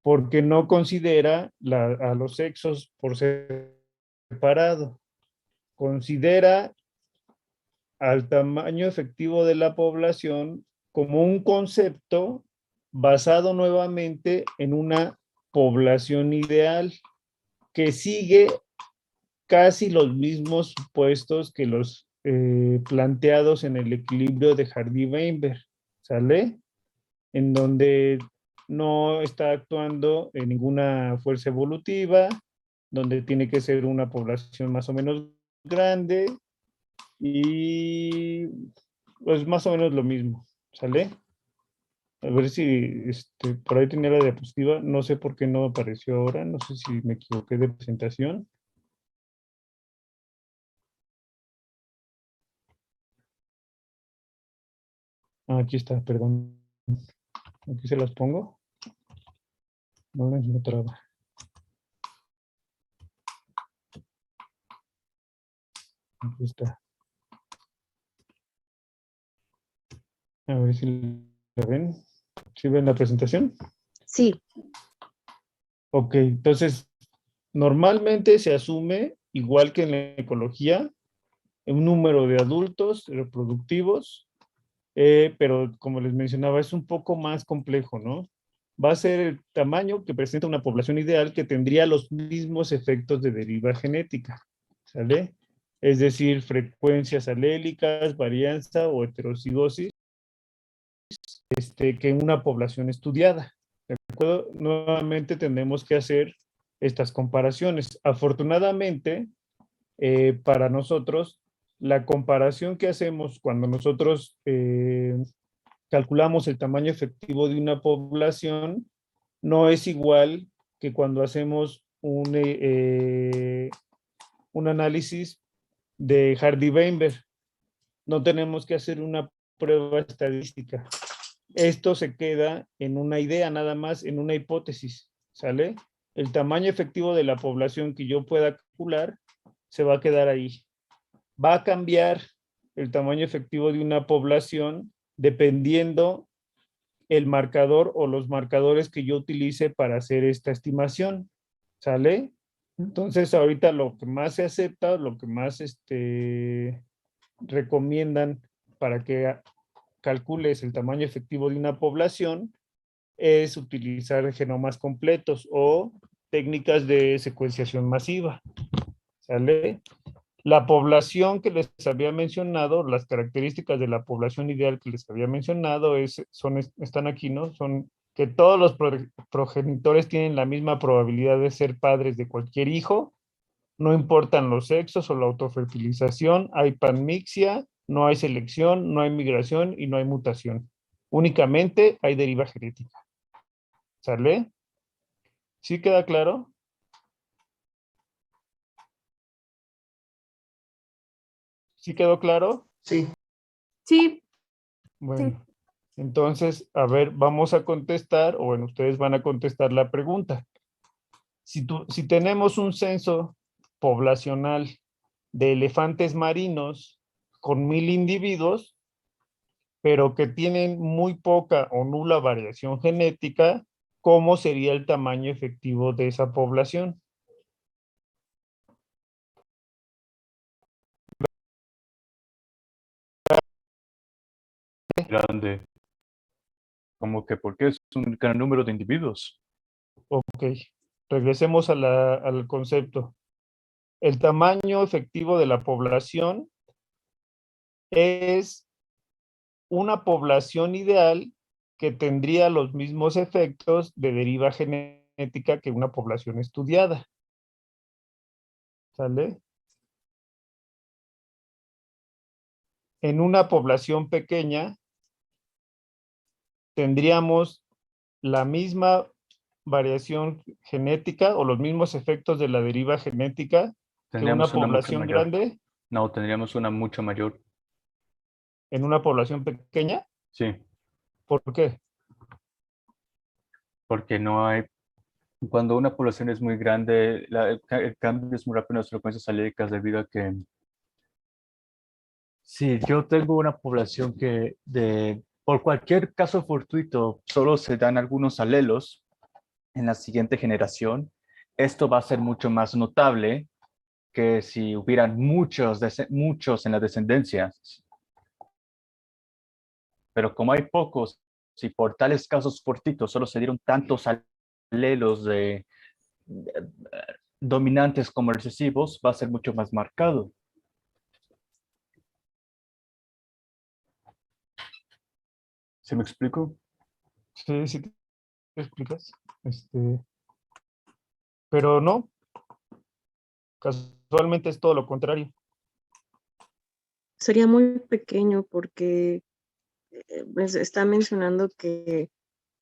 porque no considera a los sexos por separado. Considera al tamaño efectivo de la población como un concepto basado nuevamente en una población ideal que sigue casi los mismos supuestos que los planteados en el equilibrio de Hardy-Weinberg, ¿sale? En donde no está actuando en ninguna fuerza evolutiva, donde tiene que ser una población más o menos grande y pues más o menos lo mismo, ¿sale? A ver si por ahí tenía la diapositiva, no sé por qué no apareció ahora, no sé si me equivoqué de presentación. Aquí está, perdón. Aquí se las pongo. No les me traba. Aquí está. A ver si la ven. ¿Sí ven la presentación? Sí, Ok, entonces, normalmente se asume, igual que en la ecología, un número de adultos reproductivos, pero como les mencionaba, es un poco más complejo, ¿no? Va a ser el tamaño que presenta una población ideal que tendría los mismos efectos de deriva genética, ¿sale? Es decir, frecuencias alélicas, varianza o heterocigosis, que en una población estudiada. ¿De acuerdo? Nuevamente tenemos que hacer estas comparaciones. Afortunadamente, para nosotros, la comparación que hacemos cuando nosotros calculamos el tamaño efectivo de una población no es igual que cuando hacemos un análisis de Hardy-Weinberg. No tenemos que hacer una prueba estadística. Esto se queda en una idea nada más, en una hipótesis, ¿sale? El tamaño efectivo de la población que yo pueda calcular se va a quedar ahí. Va a cambiar el tamaño efectivo de una población dependiendo el marcador o los marcadores que yo utilice para hacer esta estimación, ¿sale? Entonces ahorita lo que más se acepta, lo que más recomiendan para que calcules el tamaño efectivo de una población es utilizar genomas completos o técnicas de secuenciación masiva, ¿sale? La población que les había mencionado, las características de la población ideal que les había mencionado están aquí, ¿no? Son que todos los progenitores tienen la misma probabilidad de ser padres de cualquier hijo, no importan los sexos o la autofertilización, hay panmixia, no hay selección, no hay migración y no hay mutación. Únicamente hay deriva genética. ¿Sale? ¿Sí queda claro? ¿Sí quedó claro? Sí, Sí, Bueno, entonces, a ver, vamos a contestar, o bueno, ustedes van a contestar la pregunta. Si tenemos un censo poblacional de elefantes marinos con 1000 individuos, pero que tienen muy poca o nula variación genética, cómo sería el tamaño efectivo de esa población. Grande. Como que porque es un gran número de individuos. Ok, regresemos al concepto. El tamaño efectivo de la población es una población ideal que tendría los mismos efectos de deriva genética que una población estudiada. ¿Sale? En una población pequeña tendríamos la misma variación genética o los mismos efectos de la deriva genética que una Tendríamos una mucho población mayor. grande. No, tendríamos una mucho mayor. En una población pequeña. Sí, ¿Por qué? porque no hay. Cuando una población es muy grande, el cambio es muy rápido en las frecuencias alérgicas debido a que si yo tengo una población por cualquier caso fortuito, solo se dan algunos alelos en la siguiente generación, esto va a ser mucho más notable que si hubieran muchos en la descendencia. Pero como hay pocos, si por tales casos fortuitos solo se dieron tantos alelos dominantes como recesivos, va a ser mucho más marcado. ¿Se me explico? Sí, sí te explicas. Pero no, casualmente es todo lo contrario. Sería muy pequeño porque pues, está mencionando que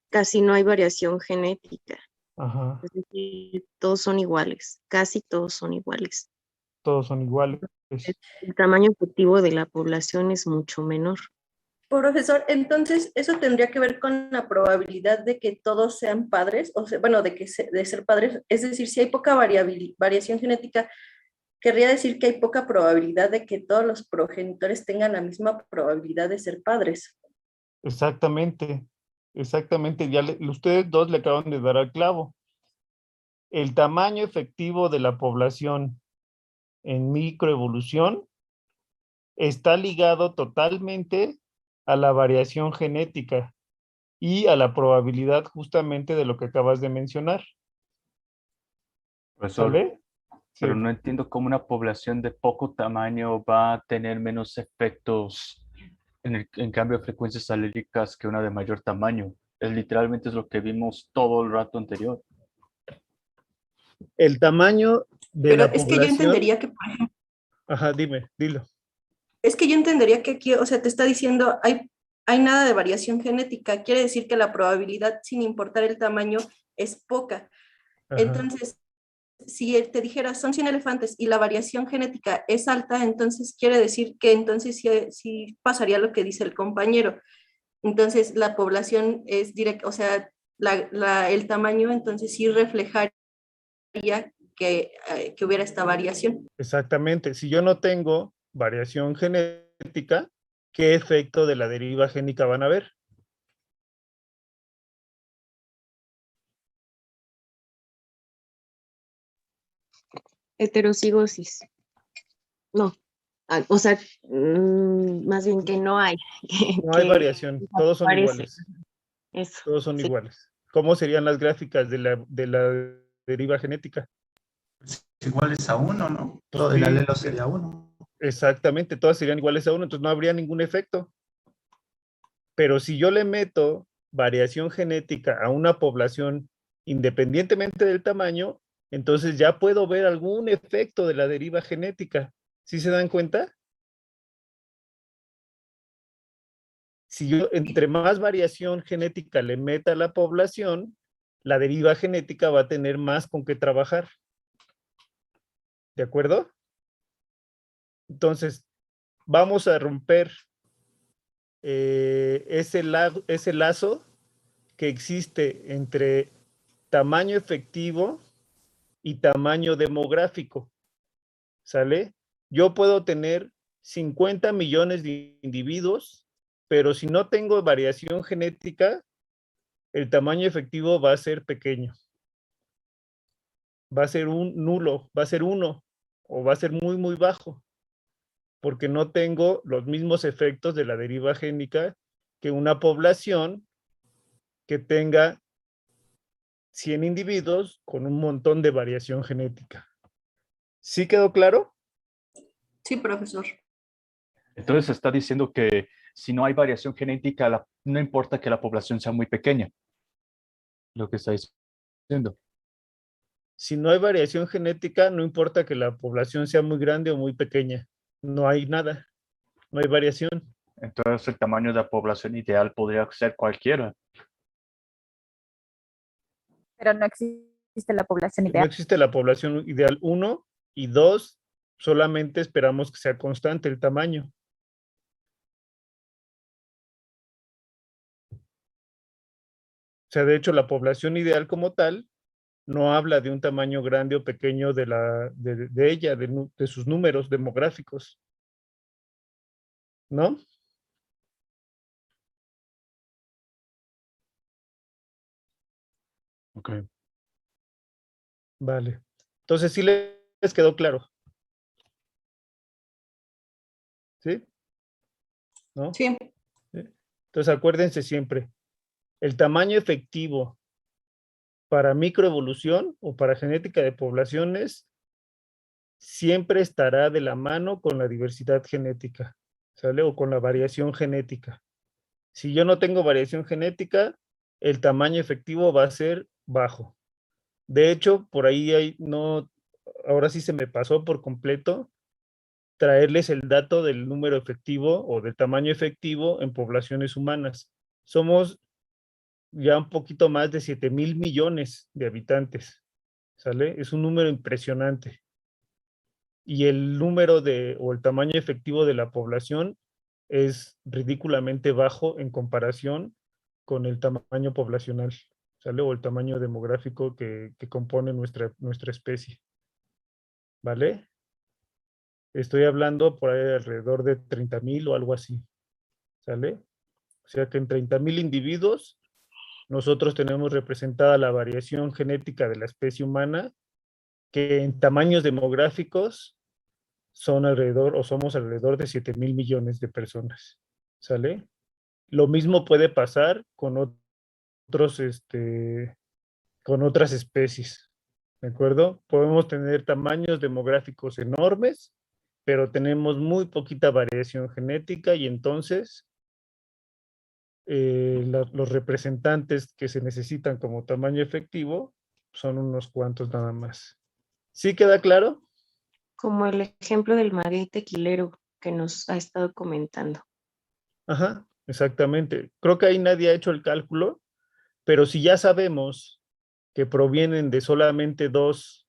casi no hay variación genética. Ajá, Es decir, todos son iguales, casi todos son iguales. todos son iguales. El tamaño efectivo de la población es mucho menor. Profesor, entonces eso tendría que ver con la probabilidad de que todos sean padres, o sea, bueno, de ser padres, es decir, si hay poca variación genética, querría decir que hay poca probabilidad de que todos los progenitores tengan la misma probabilidad de ser padres. Exactamente, exactamente. Ustedes dos le acaban de dar al clavo. El tamaño efectivo de la población en microevolución está ligado totalmente a la variación genética y a la probabilidad justamente de lo que acabas de mencionar. Profesor, ¿Sale? pero Sí. no entiendo cómo una población de poco tamaño va a tener menos efectos en cambio de frecuencias alérgicas que una de mayor tamaño. Literalmente es lo que vimos todo el rato anterior. El tamaño de Pero la es que yo población. entendería que, por ejemplo, Ajá, dilo. es que yo entendería que aquí, o sea, te está diciendo, hay nada de variación genética, quiere decir que la probabilidad, sin importar el tamaño, es poca. Ajá. Entonces, si él te dijera son 100 elefantes y la variación genética es alta, entonces quiere decir que entonces sí pasaría lo que dice el compañero. Entonces la población es directa, o sea, el tamaño entonces sí reflejaría que hubiera esta variación. Exactamente. Si yo no tengo variación genética, ¿qué efecto de la deriva génica van a ver? Heterocigosis. No. O sea, más bien que no hay. No hay variación, todos son Parece. iguales. Eso. Todos son Sí. iguales. ¿Cómo serían las gráficas de la deriva genética? Iguales a 1, ¿no? Pues Todo el sí, alelo sería 1. exactamente, todas serían iguales a 1, entonces no habría ningún efecto. Pero si yo le meto variación genética a una población independientemente del tamaño, entonces ya puedo ver algún efecto de la deriva genética. ¿Sí se dan cuenta? Si yo entre más variación genética le meta a la población, la deriva genética va a tener más con qué trabajar. ¿De acuerdo? Entonces, vamos a romper ese lazo que existe entre tamaño efectivo y tamaño demográfico. ¿Sale? Yo puedo tener 50 millones de individuos, pero si no tengo variación genética, el tamaño efectivo va a ser pequeño. Va a ser un nulo, va a ser 1 o va a ser muy, muy bajo, porque no tengo los mismos efectos de la deriva génica que una población que tenga 100 individuos con un montón de variación genética. ¿Sí quedó claro? Sí, profesor. Entonces está diciendo que si no hay variación genética, no importa que la población sea muy pequeña. Lo que está diciendo. Si no hay variación genética, no importa que la población sea muy grande o muy pequeña. No hay nada, no hay variación. Entonces el tamaño de la población ideal podría ser cualquiera. Pero no existe la población No ideal. existe la población ideal, 1, y 2, solamente esperamos que sea constante el tamaño. O sea, de hecho, la población ideal como tal no habla de un tamaño grande o pequeño de ella, de sus números demográficos. ¿No? Ok. Vale. Entonces, ¿sí les quedó claro? ¿Sí? ¿No? Sí. ¿Sí? Entonces, acuérdense siempre, el tamaño efectivo para microevolución o para genética de poblaciones siempre estará de la mano con la diversidad genética, ¿sale? O con la variación genética. Si yo no tengo variación genética, el tamaño efectivo va a ser bajo. De hecho, por ahí ahora sí se me pasó por completo traerles el dato del número efectivo o del tamaño efectivo en poblaciones humanas. Somos ya un poquito más de 7,000 millones de habitantes, ¿sale? Es un número impresionante. Y el número o el tamaño efectivo de la población es ridículamente bajo en comparación con el tamaño poblacional, ¿sale? O el tamaño demográfico que compone nuestra especie, ¿vale? Estoy hablando por ahí de alrededor de 30,000 o algo así, ¿sale? O sea que en 30,000 individuos nosotros tenemos representada la variación genética de la especie humana, que en tamaños demográficos son alrededor o somos alrededor de 7,000 millones de personas, ¿sale? Lo mismo puede pasar con con otras especies, ¿de acuerdo? Podemos tener tamaños demográficos enormes, pero tenemos muy poquita variación genética y entonces los representantes que se necesitan como tamaño efectivo son unos cuantos nada más. ¿Sí queda claro? Como el ejemplo del maguey tequilero que nos ha estado comentando. Ajá, exactamente. Creo que ahí nadie ha hecho el cálculo, pero si ya sabemos que provienen de solamente dos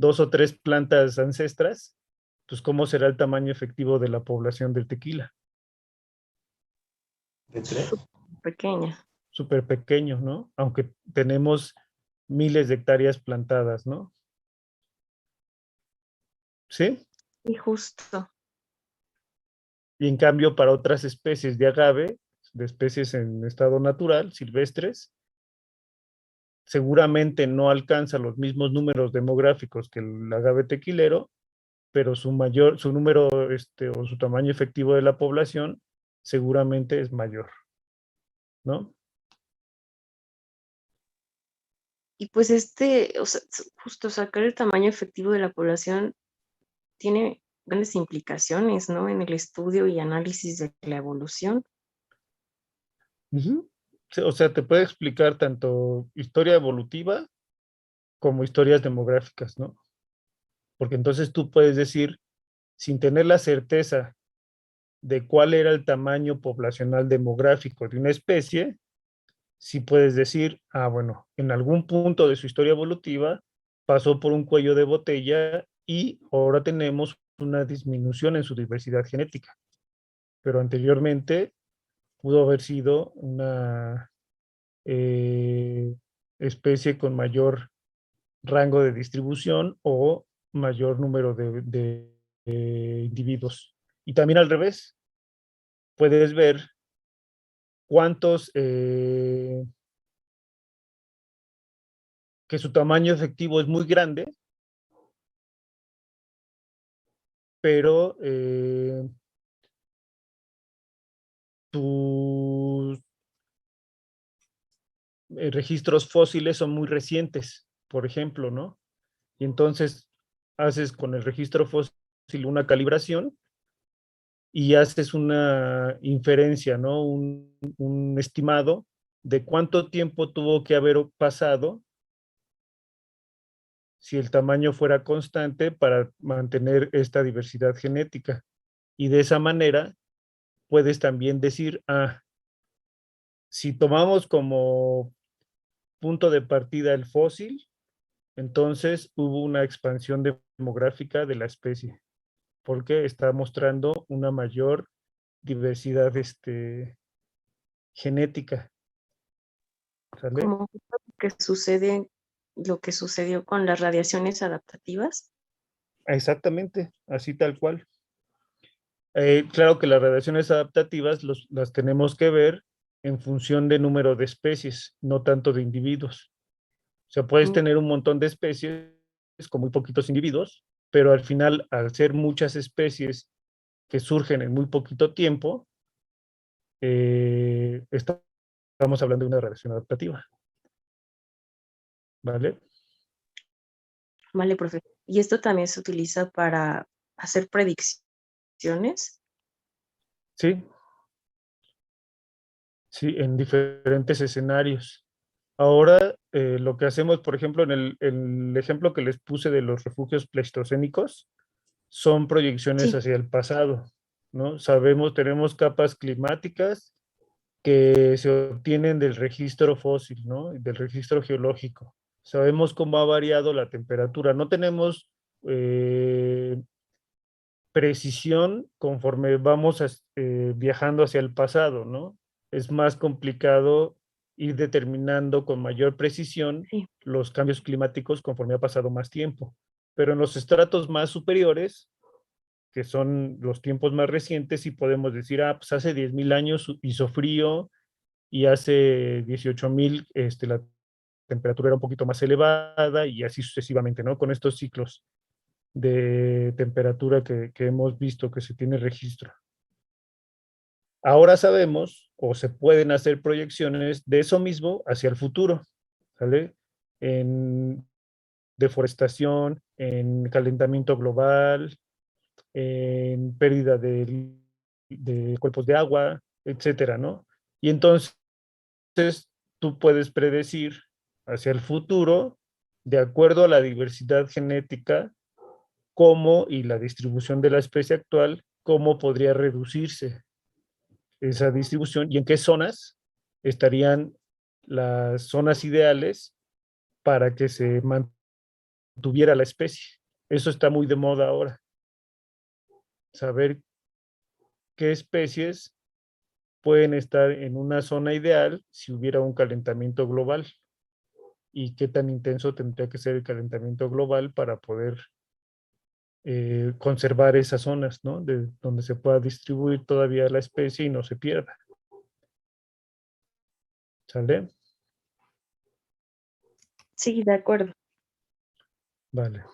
o tres plantas ancestras, pues ¿cómo será el tamaño efectivo de la población del tequila? ¿De 3? Pequeña. Súper pequeño, ¿no? Aunque tenemos miles de hectáreas plantadas, ¿no? ¿Sí? Y justo. Y en cambio, para otras especies de agave, de especies en estado natural, silvestres, seguramente no alcanza los mismos números demográficos que el agave tequilero, pero su número o su tamaño efectivo de la población seguramente es mayor, ¿no? Y pues o sea, justo sacar el tamaño efectivo de la población tiene grandes implicaciones, ¿no? En el estudio y análisis de la evolución. Ujú. O sea, te puede explicar tanto historia evolutiva como historias demográficas, ¿no? Porque entonces tú puedes decir, sin tener la certeza de cuál era el tamaño poblacional demográfico de una especie, sí puedes decir, bueno, en algún punto de su historia evolutiva pasó por un cuello de botella y ahora tenemos una disminución en su diversidad genética. Pero anteriormente pudo haber sido una especie con mayor rango de distribución o mayor número de individuos. Y también al revés, puedes ver cuántos, que su tamaño efectivo es muy grande, pero tus registros fósiles son muy recientes, por ejemplo, ¿no? Y entonces haces con el registro fósil una calibración y haces una inferencia, ¿no? Un estimado de cuánto tiempo tuvo que haber pasado si el tamaño fuera constante para mantener esta diversidad genética. Y de esa manera puedes también decir, si tomamos como punto de partida el fósil, entonces hubo una expansión demográfica de la especie, porque está mostrando una mayor diversidad genética. ¿Sale? Como lo que sucedió con las radiaciones adaptativas. Exactamente, así tal cual. Claro que las radiaciones adaptativas las tenemos que ver en función de número de especies, no tanto de individuos. O sea, puedes tener un montón de especies con muy poquitos individuos, pero al final, al ser muchas especies que surgen en muy poquito tiempo, estamos hablando de una radiación adaptativa. ¿Vale? Vale, profe. ¿Y esto también se utiliza para hacer predicciones? Sí. Sí, en diferentes escenarios. Ahora, lo que hacemos, por ejemplo, en el ejemplo que les puse de los refugios pleistocénicos, son proyecciones Sí. hacia el pasado, ¿no? Sabemos, tenemos capas climáticas que se obtienen del registro fósil, ¿no? Del registro geológico. Sabemos cómo ha variado la temperatura. No tenemos precisión conforme vamos viajando hacia el pasado, ¿no? Es más complicado ir determinando con mayor precisión los cambios climáticos conforme ha pasado más tiempo. Pero en los estratos más superiores, que son los tiempos más recientes, sí podemos decir, pues hace 10,000 años hizo frío y hace 18,000 la temperatura era un poquito más elevada y así sucesivamente, ¿no? Con estos ciclos de temperatura que hemos visto que se tiene registro. Ahora sabemos o se pueden hacer proyecciones de eso mismo hacia el futuro, ¿sale? En deforestación, en calentamiento global, en pérdida de cuerpos de agua, etcétera, ¿no? Y entonces tú puedes predecir hacia el futuro, de acuerdo a la diversidad genética, cómo y la distribución de la especie actual, cómo podría reducirse esa distribución y en qué zonas estarían las zonas ideales para que se mantuviera la especie. Eso está muy de moda ahora. Saber qué especies pueden estar en una zona ideal si hubiera un calentamiento global y qué tan intenso tendría que ser el calentamiento global para poder conservar esas zonas, ¿no? De donde se pueda distribuir todavía la especie y no se pierda. ¿Sale? Sí, de acuerdo. Vale.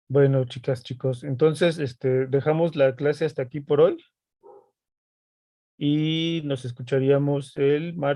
Bueno, chicas, chicos, entonces dejamos la clase hasta aquí por hoy y nos escucharíamos el martes.